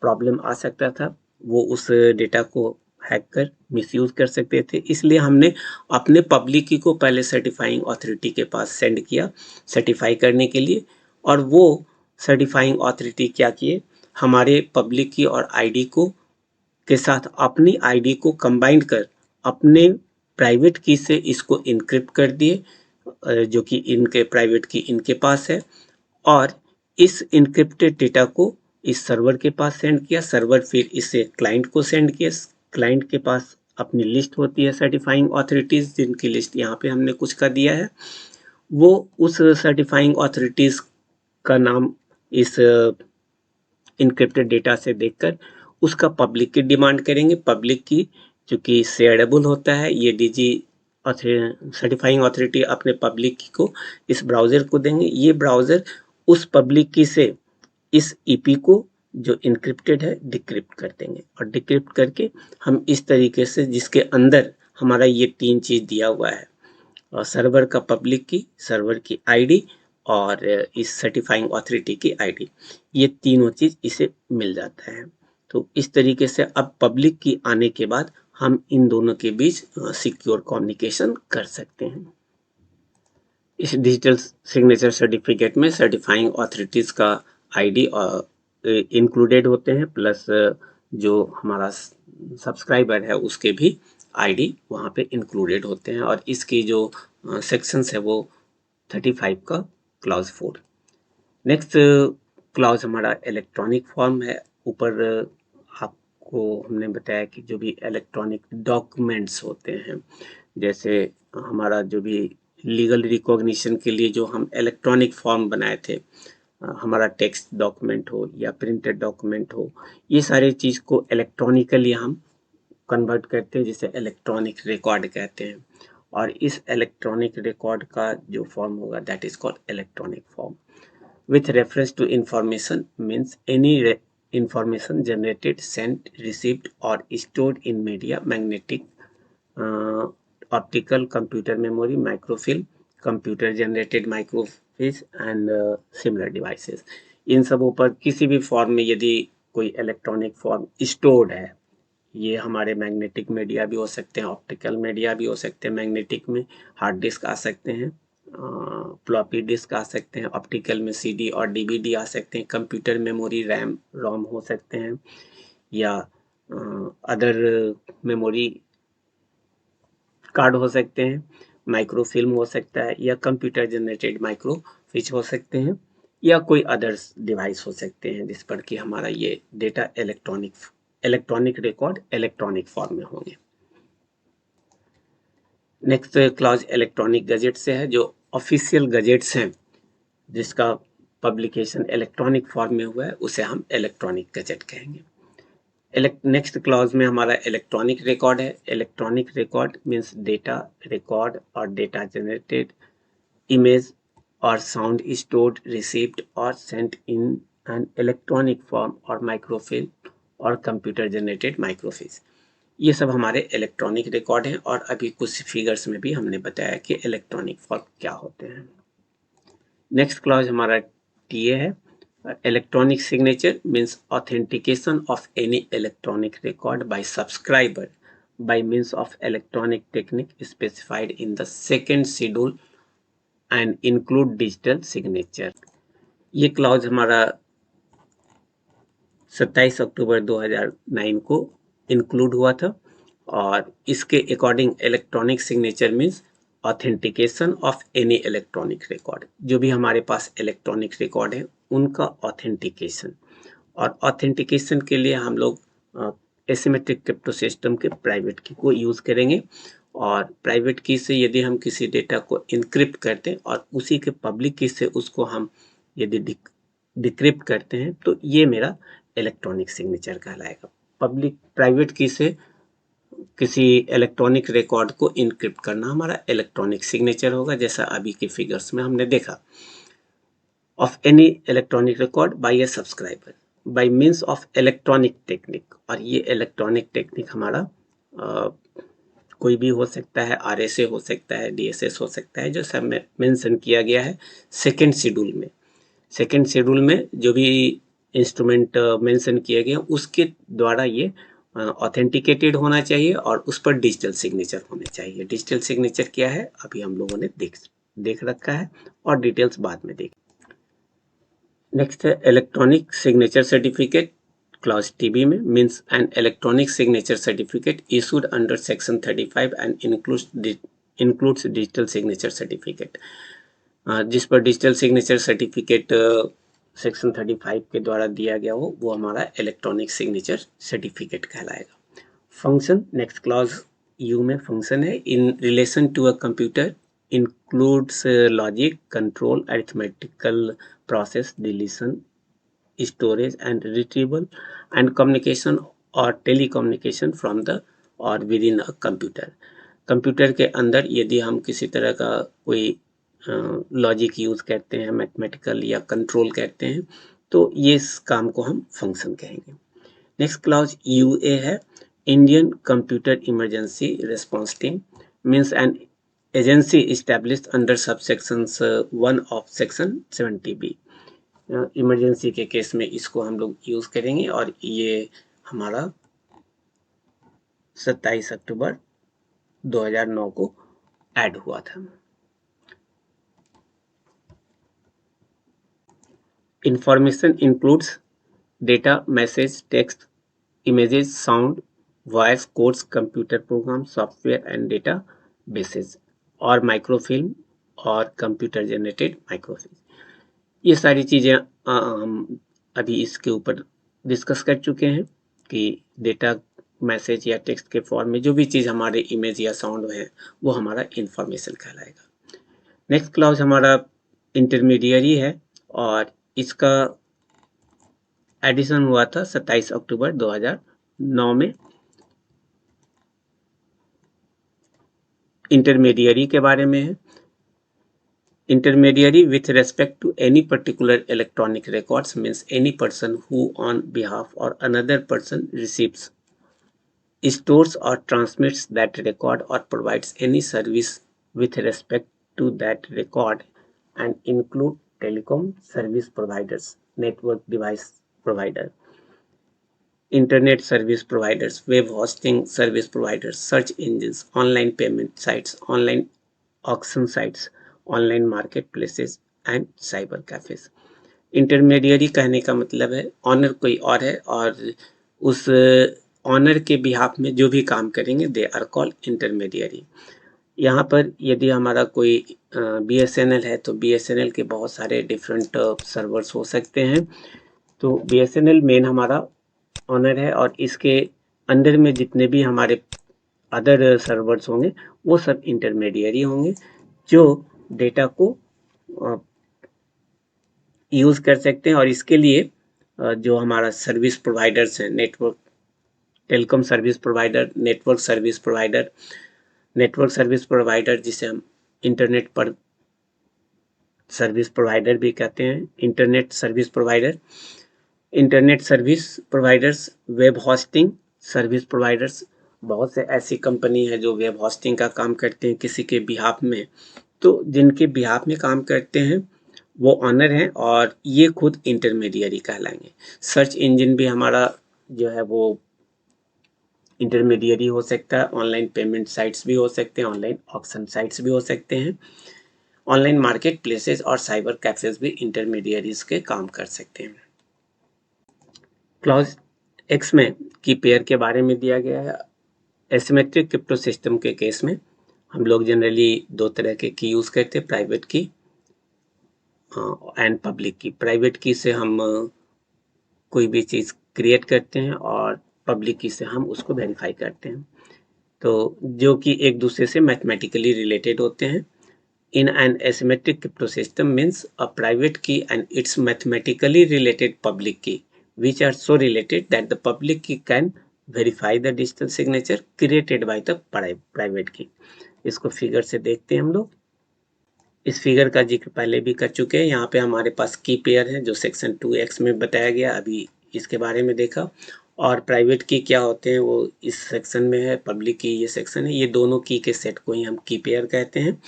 प्रॉब्लम आ सकता था, वो उस डेटा को हैक कर मिसयूज कर सकते थे। इसलिए हमने अपने पब्लिक की को पहले सर्टिफाइंग अथॉरिटी के पास सेंड किया सर्टिफाई करने के लिए, और वो सर्टिफाइंग अथॉरिटी क्या किए, हमारे पब्लिक की और आईडी को के साथ अपनी आईडी को कंबाइंड कर अपने प्राइवेट की से इसको इनक्रिप्ट कर दिए, जो कि इनके प्राइवेट की इनके पास है, और इस इनक्रिप्टेड डेटा को इस सर्वर के पास सेंड किया। सर्वर फिर इसे क्लाइंट को सेंड किया। क्लाइंट के पास अपनी लिस्ट होती है सर्टिफाइंग अथॉरिटीज, जिनकी लिस्ट यहाँ पे हमने कुछ का दिया है। वो उस सर्टिफाइंग अथॉरिटीज का नाम इस इनक्रिप्टेड डेटा से देखकर उसका पब्लिक की डिमांड करेंगे। पब्लिक की चूंकि शेयरेबल होता है, ये डीजी सर्टिफाइंग अथॉरिटी अपने पब्लिक की को इस ब्राउजर को देंगे। ये ब्राउजर उस पब्लिक की से इस ईपी को जो इनक्रिप्टेड है डिक्रिप्ट कर देंगे, और डिक्रिप्ट करके हम इस तरीके से, जिसके अंदर हमारा ये तीन चीज दिया हुआ है, और सर्वर का पब्लिक की, सर्वर की आईडी और इस सर्टिफाइंग अथॉरिटी की आईडी, ये तीनों चीज इसे मिल जाता है। तो इस तरीके से अब पब्लिक की आने के बाद हम इन दोनों के बीच सिक्योर कम्युनिकेशन कर सकते हैं। इस डिजिटल सिग्नेचर सर्टिफिकेट में सर्टिफाइंग अथॉरिटीज का आईडी इंक्लूडेड होते हैं, प्लस जो हमारा सब्सक्राइबर है उसके भी आईडी वहाँ पे इंक्लूडेड होते हैं। और इसकी जो सेक्शंस है वो 35 का क्लॉज 4। नेक्स्ट क्लॉज हमारा इलेक्ट्रॉनिक फॉर्म है। ऊपर आपको हमने बताया कि जो भी इलेक्ट्रॉनिक डॉक्यूमेंट्स होते हैं, जैसे हमारा जो भी लीगल रिकॉग्निशन के लिए जो हम इलेक्ट्रॉनिक फॉर्म बनाए थे, हमारा टेक्स्ट डॉक्यूमेंट हो या प्रिंटेड डॉक्यूमेंट हो, ये सारे चीज़ को इलेक्ट्रॉनिकली हम कन्वर्ट करते हैं, जिसे इलेक्ट्रॉनिक रिकॉर्ड कहते हैं। और इस इलेक्ट्रॉनिक रिकॉर्ड का जो फॉर्म होगा that is called electronic form. With reference to information means any information generated, sent, received or stored in media, magnetic, optical, computer memory, microfilm, computer generated microfiche and similar devices। इन सबों पर किसी भी फॉर्म में यदि कोई इलेक्ट्रॉनिक फॉर्म स्टोर्ड है, ये हमारे मैग्नेटिक मीडिया भी हो सकते हैं, ऑप्टिकल मीडिया भी हो सकते हैं। मैग्नेटिक में हार्ड डिस्क आ सकते हैं, फ्लॉपी डिस्क आ सकते हैं, ऑप्टिकल में सीडी और डीवीडी आ सकते हैं, कंप्यूटर मेमोरी रैम रोम हो सकते हैं, या अदर मेमोरी कार्ड हो सकते हैं, माइक्रोफिल्म हो सकता है, या कंप्यूटर जनरेटेड माइक्रोफिच हो सकते हैं, या कोई अदर्स डिवाइस हो सकते हैं जिस पर कि हमारा ये data electronic record electronic form में होंगे। नेक्स्ट क्लॉज इलेक्ट्रॉनिक गजेट से है। जो ऑफिशियल गजेट्स हैं जिसका पब्लिकेशन इलेक्ट्रॉनिक फॉर्म में हुआ है उसे हम इलेक्ट्रॉनिक गजेट कहेंगे। नेक्स्ट क्लॉज में हमारा इलेक्ट्रॉनिक रिकॉर्ड है। Electronic record means data record और डेटा जनरेटेड, इमेज और साउंड स्टोर्ड, रिसीव्ड और sent in an electronic form और माइक्रोफिल्म और कंप्यूटर जनरेटेड माइक्रोफिल्म, ये सब हमारे इलेक्ट्रॉनिक रिकॉर्ड हैं। और अभी कुछ फिगर्स में भी हमने बताया कि इलेक्ट्रॉनिक फॉर्म क्या होते हैं। नेक्स्ट क्लॉज हमारा टीए है। Electronic signature means authentication of any electronic record bye subscriber by means of electronic technique specified in the second schedule and include digital signature। ये क्लॉज हमारा 27 अक्टूबर 2009 को इंक्लूड हुआ था, और इसके according electronic signature means authentication of any electronic record. जो भी हमारे पास इलेक्ट्रॉनिक रिकॉर्ड है उनका ऑथेंटिकेशन, और ऑथेंटिकेशन के लिए हम लोग एसिमेट्रिक क्रिप्टो सिस्टम के प्राइवेट की को यूज़ करेंगे। और प्राइवेट की से यदि हम किसी डेटा को इनक्रिप्ट करते हैं और उसी के पब्लिक की से उसको हम यदि डिक्रिप्ट करते हैं तो ये मेरा इलेक्ट्रॉनिक सिग्नेचर कहलाएगा। पब्लिक प्राइवेट की से किसी इलेक्ट्रॉनिक रिकॉर्ड को इनक्रिप्ट करना हमारा इलेक्ट्रॉनिक सिग्नेचर होगा, जैसा अभी के फिगर्स में हमने देखा। Of any electronic record bye A subscriber bye means of electronic technique, और ये इलेक्ट्रॉनिक टेक्निक हमारा कोई भी हो सकता है, RSA हो सकता है, DSS हो सकता है, जो सब में मेंशन किया गया है सेकेंड शेड्यूल में। सेकेंड शेड्यूल में जो भी इंस्ट्रूमेंट मेंशन किए गए उसके द्वारा ये ऑथेंटिकेटेड होना चाहिए और उस पर डिजिटल सिग्नेचर होने चाहिए। डिजिटल सिग्नेचर क्या है अभी हम लोगों ने देख रखा है और डिटेल्स बाद में देख। नेक्स्ट है electronic signature certificate. Clause TB में means an electronic signature certificate issued under section 35 and includes digital signature certificate. जिस पर डिजिटल सिग्नेचर सर्टिफिकेट सेक्शन 35 के द्वारा दिया गया हो वो हमारा इलेक्ट्रॉनिक सिग्नेचर सर्टिफिकेट कहलाएगा। फंक्शन नेक्स्ट क्लॉज U में फंक्शन है in relation to a computer includes logic control arithmetical process, deletion, storage and retrieval and communication or telecommunication from the or within a computer। Computer के अंदर यदि हम किसी तरह का कोई लॉजिक यूज करते हैं, मैथमेटिकल या कंट्रोल करते हैं, तो ये इस काम को हम फंक्शन कहेंगे। नेक्स्ट क्लॉज UA है Indian computer emergency response team means an agency established under subsections 1 of section 70B। Emergency के केस में इसको हम लोग यूज करेंगे और ये हमारा 27 अक्टूबर 2009 को ऐड हुआ था। Information includes data, message, text, images, sound, voice, codes, computer program, software and data bases और माइक्रोफिल्म और कंप्यूटर जनरेटेड माइक्रोफिल्म। ये सारी चीज़ें हम अभी इसके ऊपर डिस्कस कर चुके हैं कि डेटा, मैसेज या टेक्स्ट के फॉर्म में जो भी चीज़ हमारे इमेज या साउंड है वो हमारा इंफॉर्मेशन कहलाएगा। नेक्स्ट क्लॉज हमारा इंटरमीडियरी है और इसका एडिशन हुआ था 27 अक्टूबर 2009 में। इंटरमीडियरी के बारे में है intermediary with respect to any particular electronic records means any person who on behalf or another person receives, stores or transmits that record or provides any service with respect to that record and include telecom service providers, network device provider, internet service providers, web hosting service providers, search engines, online payment sites, online auction sites, online market places and cyber cafes. Intermediary कहने का मतलब है ऑनर कोई और है और उस ऑनर के बिहाफ में जो भी काम करेंगे दे आर कॉल्ड इंटरमीडियरी। यहाँ पर यदि हमारा कोई BSNL है तो BSNL के बहुत सारे डिफरेंट सर्वर्स हो सकते हैं, तो BSNL मेन हमारा ऑनर है और इसके अंदर में जितने भी हमारे अदर सर्वर्स होंगे वो सब इंटरमीडियरी होंगे जो डेटा को यूज कर सकते हैं। और इसके लिए जो हमारा सर्विस प्रोवाइडर्स हैं, network telecom service provider, network service provider जिसे हम इंटरनेट पर सर्विस प्रोवाइडर भी कहते हैं, internet service providers, web hosting service providers. बहुत से ऐसी कंपनी है जो वेब होस्टिंग का काम करते हैं किसी के बिहाफ में, तो जिनके बिहाफ में काम करते हैं वो ऑनर हैं और ये खुद इंटरमीडियरी कहलाएंगे। सर्च इंजन भी हमारा जो है वो इंटरमीडियरी हो सकता है, ऑनलाइन पेमेंट साइट्स भी हो सकते हैं, ऑनलाइन ऑक्शन साइट्स भी हो सकते हैं, ऑनलाइन मार्केट प्लेसेस और साइबर कैफेज भी इंटरमीडियरीज के काम कर सकते हैं। क्लॉज X में की पेयर के बारे में दिया गया है। एसिमेट्रिक क्रिप्टो सिस्टम के केस में हम लोग जनरली दो तरह के की यूज करते हैं, प्राइवेट की एंड पब्लिक की। प्राइवेट की से हम कोई भी चीज क्रिएट करते हैं और पब्लिक की से हम उसको वेरीफाई करते हैं। तो जो कि एक दूसरे से मैथमेटिकली रिलेटेड होते हैं। In an asymmetric crypto system means a private key and its mathematically related public key, which are so related that the public key can verify the digital signature created by the private key. इसको फिगर से देखते हैं हम लोग। इस फिगर का जिक्र पहले भी कर चुके हैं। यहाँ पे हमारे पास की पेयर है जो सेक्शन 2x में बताया गया, अभी इसके बारे में देखा। और प्राइवेट की क्या होते हैं वो इस सेक्शन में है, पब्लिक की ये सेक्शन है। ये दोनों की के सेट को ही हम की पेयर कहते हैं,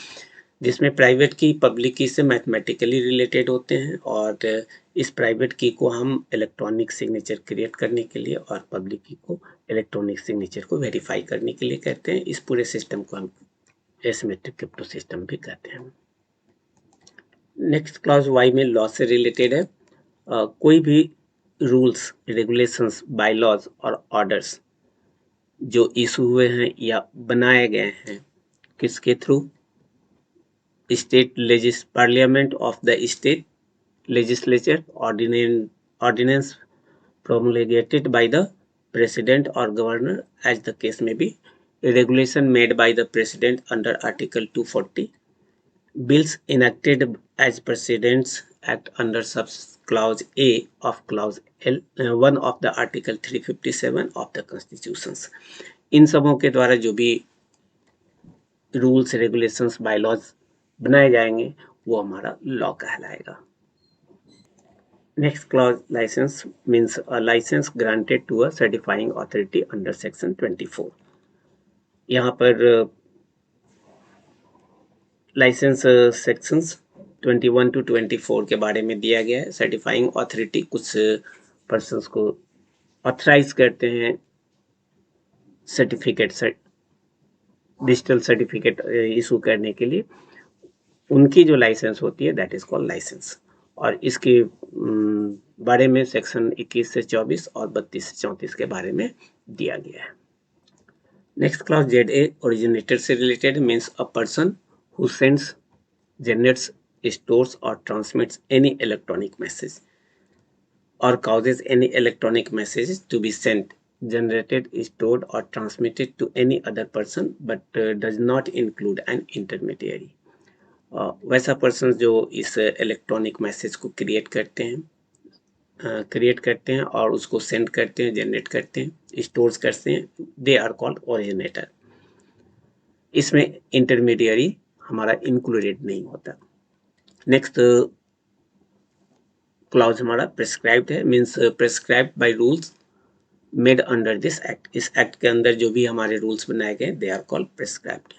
जिसमें प्राइवेट की पब्लिक की से मैथमेटिकली रिलेटेड होते हैं। और इस प्राइवेट की को हम इलेक्ट्रॉनिक सिग्नेचर क्रिएट करने के लिए और पब्लिक की को इलेक्ट्रॉनिक सिग्नेचर को वेरीफाई करने के लिए कहते हैं। इस पूरे सिस्टम को हम एसिमेट्रिक क्रिप्टो सिस्टम भी कहते हैं। नेक्स्ट क्लॉज वाई में लॉ से रिलेटेड है। कोई भी रूल्स, रेगुलेशंस, बायलॉज और ऑर्डर्स जो इशू हुए हैं या बनाए गए हैं किसके through? State parliament of the state legislature, ordinance promulgated by the president or governor as the case may be, a regulation made by the president under article 240, bills enacted as president's act under sub clause A of clause L1 of the article 357 of the constitutions। इन सबों के द्वारा जो भी रूल्स, रेगुलेशंस, बायलॉज बनाए जाएंगे वो हमारा लॉ कहलाएगा। Next clause, license means a license granted to a certifying authority under section 24। यहाँ पर लाइसेंस सेक्शंस 21 to 24 के बारे में दिया गया है। सर्टिफाइंग अथॉरिटी कुछ पर्सन्स को ऑथराइज करते हैं सर्टिफिकेट, डिजिटल सर्टिफिकेट इशू करने के लिए। उनकी जो लाइसेंस होती है दैट इज कॉल्ड लाइसेंस। और इसके बारे में सेक्शन 21 से 24 और 32 से 34 के बारे में दिया गया है। नेक्स्ट क्लॉज ZA ओरिजिनेटर से related means a person who sends, generates, stores और ट्रांसमिट्स एनी इलेक्ट्रॉनिक मैसेज और causes any electronic messages to be sent, generated, stored or transmitted to any other person but does not include an intermediary। वैसा पर्सन जो इस इलेक्ट्रॉनिक मैसेज को क्रिएट करते हैं और उसको सेंड करते हैं, जनरेट करते हैं, स्टोर करते हैं, दे आर कॉल्ड ओरिजिनेटर। इसमें इंटरमीडियरी हमारा इंक्लूडेड नहीं होता। नेक्स्ट क्लॉज हमारा प्रिस्क्राइब्ड है, means prescribed by rules made under this act. इस एक्ट के अंदर जो भी हमारे रूल्स बनाए गए they are called prescribed.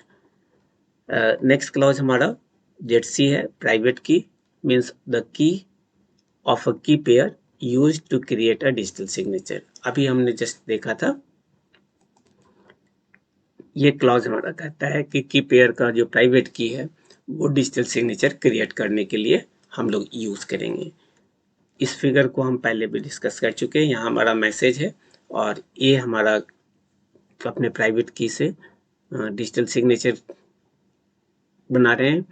Next clause हमारा ZC है, private key means the key of a key pair used to create a digital signature. अभी हमने जस्ट देखा था, ये क्लॉज हमारा कहता है कि की पेयर का जो प्राइवेट की है वो डिजिटल सिग्नेचर क्रिएट करने के लिए हम लोग यूज करेंगे। इस फिगर को हम पहले भी डिस्कस कर चुके हैं। यहाँ हमारा मैसेज है और ये हमारा अपने प्राइवेट की से डिजिटल सिग्नेचर बना रहे हैं।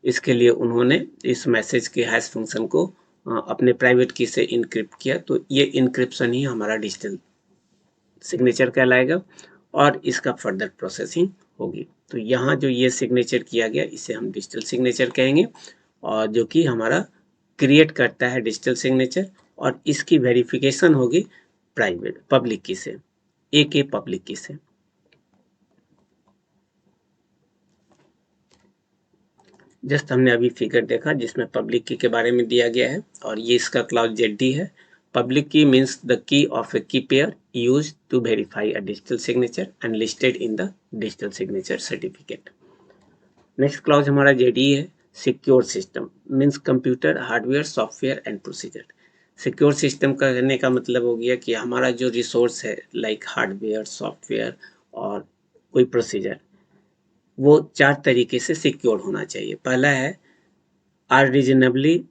इसके लिए उन्होंने इस मैसेज के हैश फंक्शन को अपने प्राइवेट की से इनक्रिप्ट किया, तो ये इनक्रिप्शन ही हमारा डिजिटल सिग्नेचर कहलाएगा और इसका फर्दर प्रोसेसिंग होगी। तो यहाँ जो ये सिग्नेचर किया गया इसे हम डिजिटल सिग्नेचर कहेंगे, और जो कि हमारा क्रिएट करता है डिजिटल सिग्नेचर, और इसकी वेरिफिकेशन होगी प्राइवेट पब्लिक की से, एक पब्लिक की से। जस्ट हमने अभी फिगर देखा जिसमें पब्लिक की के बारे में दिया गया है, और ये इसका क्लॉज ZD है। Public key means the key of a key pair used to verify a digital signature and listed in the digital signature certificate. Next clause हमारा ZE है, secure system means computer, hardware, software and procedure. Secure system का कहने का मतलब हो गया कि हमारा जो रिसोर्स है लाइक हार्डवेयर, सॉफ्टवेयर और कोई प्रोसीजर, वो 4 तरीके से सिक्योर होना चाहिए। पहला है are reasonably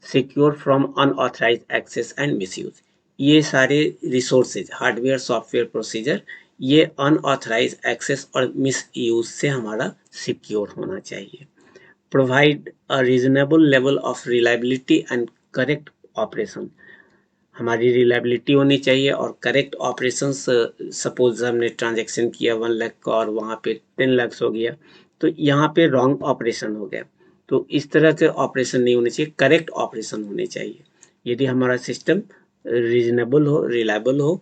secure from unauthorised access and misuse. ये सारे रिसोर्सेज, हार्डवेयर, सॉफ्टवेयर, प्रोसीजर, ये अनऑथराइज एक्सेस और मिसयूज से हमारा सिक्योर होना चाहिए। Provide a reasonable level of reliability and correct operation. हमारी रिलायबिलिटी होनी चाहिए और करेक्ट ऑपरेशंस। सपोज हमने ट्रांजैक्शन किया 1 लाख का और वहाँ पे 10 लाख हो गया, तो यहाँ पे रॉन्ग ऑपरेशन हो गया। तो इस तरह के ऑपरेशन नहीं होने चाहिए, करेक्ट ऑपरेशन होने चाहिए। यदि हमारा सिस्टम रीजनेबल हो, रिलायबल हो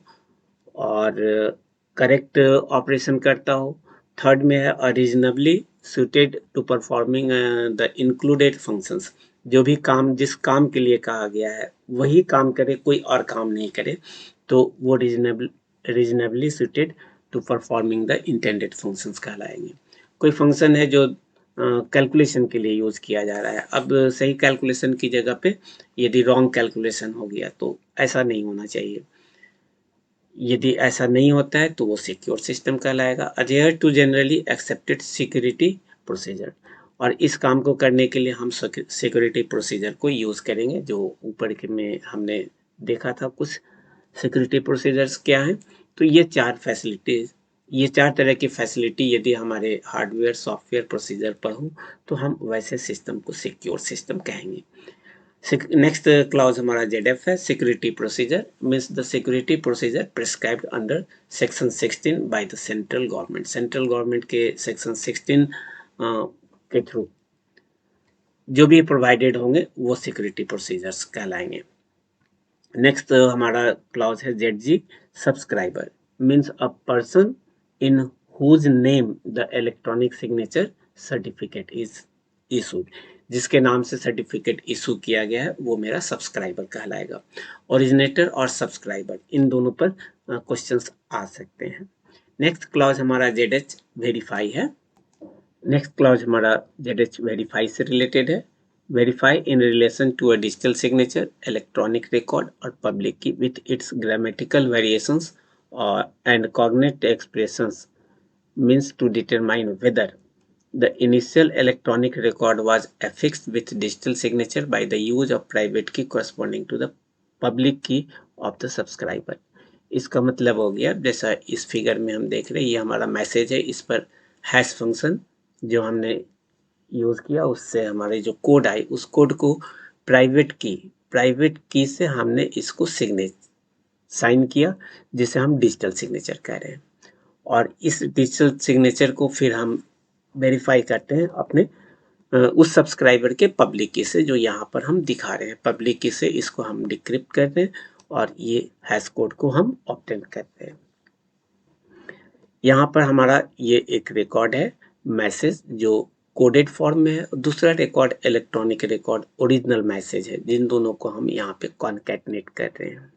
और करेक्ट ऑपरेशन करता हो। थर्ड में है reasonably suited to performing the included functions. जो भी काम जिस काम के लिए कहा गया है वही काम करे, कोई और काम नहीं करे, तो वो reasonably suited to performing the intended functions कहलाएंगे। कोई फंक्शन है जो कैलकुलेशन के लिए यूज किया जा रहा है, अब सही कैलकुलेशन की जगह पे यदि रॉन्ग कैलकुलेशन हो गया तो ऐसा नहीं होना चाहिए। यदि ऐसा नहीं होता है तो वो सिक्योर सिस्टम कहलाएगा। Adhere to generally accepted security procedure. और इस काम को करने के लिए हम सिक्योरिटी प्रोसीजर को यूज करेंगे, जो ऊपर के में हमने देखा था कुछ सिक्योरिटी प्रोसीजर्स क्या हैं। तो ये चार तरह की फैसिलिटी यदि हमारे हार्डवेयर सॉफ्टवेयर प्रोसीजर पर हो तो हम वैसे सिस्टम को सिक्योर सिस्टम कहेंगे। नेक्स्ट क्लॉज हमारा ZF है, security procedure means the security procedure prescribed under section 16 by the central government. Central government के सेक्शन 16 के थ्रू जो भी प्रोवाइडेड होंगे वो सिक्योरिटी प्रोसीजर्स कहलाएंगे। नेक्स्ट हमारा क्लॉज है ZG, subscriber means a person in whose name the electronic signature certificate is issued. जिसके नाम से सर्टिफिकेट इशू किया गया है वो मेरा सब्सक्राइबर कहलाएगा। ओरिजिनेटर और सब्सक्राइबर इन दोनों पर क्वेश्चंस आ सकते हैं। नेक्स्ट क्लॉज हमारा ZH वेरीफाई है। नेक्स्ट क्लॉज हमारा ZH वेरीफाई से रिलेटेड है। Verify in relation to a digital signature, electronic record और public key with its grammatical variations and cognate expressions means to determine whether the initial electronic record was affixed with digital signature by the use of private key corresponding to the public key of the subscriber। इसका मतलब हो गया, जैसा इस फिगर में हम देख रहे हैं, ये हमारा मैसेज है, इस पर हैश फंक्शन जो हमने यूज किया उससे हमारे जो कोड आई उस कोड को प्राइवेट की से हमने इसको साइन किया, जिसे हम डिजिटल सिग्नेचर कह रहे हैं। और इस डिजिटल सिग्नेचर को फिर हम वेरीफाई करते हैं अपने उस सब्सक्राइबर के पब्लिक की से, जो यहाँ पर हम दिखा रहे हैं। पब्लिक की से इसको हम डिक्रिप्ट करते हैं और ये हैश कोड को हम ऑब्टेन करते हैं। यहाँ पर हमारा ये एक रिकॉर्ड है मैसेज जो कोडेड फॉर्म में है, दूसरा record electronic record original message है, जिन दोनों को हम यहाँ पे कॉन्कैटिनेट कर रहे हैं।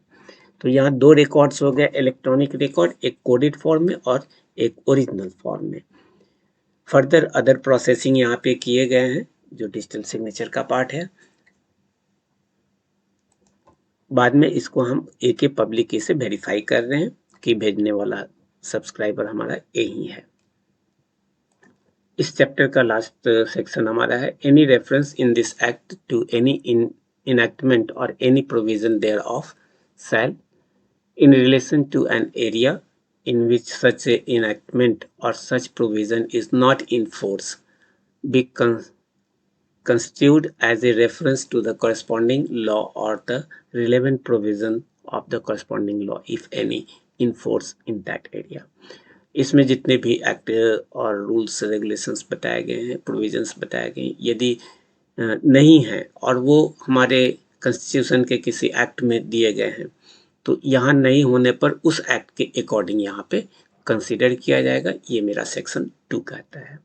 तो यहाँ दो रिकॉर्ड्स हो गए, इलेक्ट्रॉनिक रिकॉर्ड, एक कोडेड फॉर्म में और एक ओरिजिनल फॉर्म में। फर्दर अदर प्रोसेसिंग यहाँ पे किए गए हैं जो डिजिटल सिग्नेचर का पार्ट है। बाद में इसको हम एक पब्लिक की से वेरीफाई कर रहे हैं कि भेजने वाला सब्सक्राइबर हमारा यही है। इस चैप्टर का लास्ट सेक्शन हमारा है, any reference in this act to any enactment और any provision thereof shall in relation to an area in which such a enactment or such provision is not in force be construed as a reference to the corresponding law or the relevant provision of the corresponding law if any in force in that area। इसमें जितने भी एक्ट और रूल्स रेगुलेशंस बताए गए हैं, प्रोविजंस बताए गए हैं, यदि नहीं है और वो हमारे कॉन्स्टिट्यूशन के किसी एक्ट में दिए गए हैं तो यहाँ नहीं होने पर उस एक्ट के अकॉर्डिंग यहाँ पे कंसीडर किया जाएगा। ये मेरा सेक्शन 2 कहता है।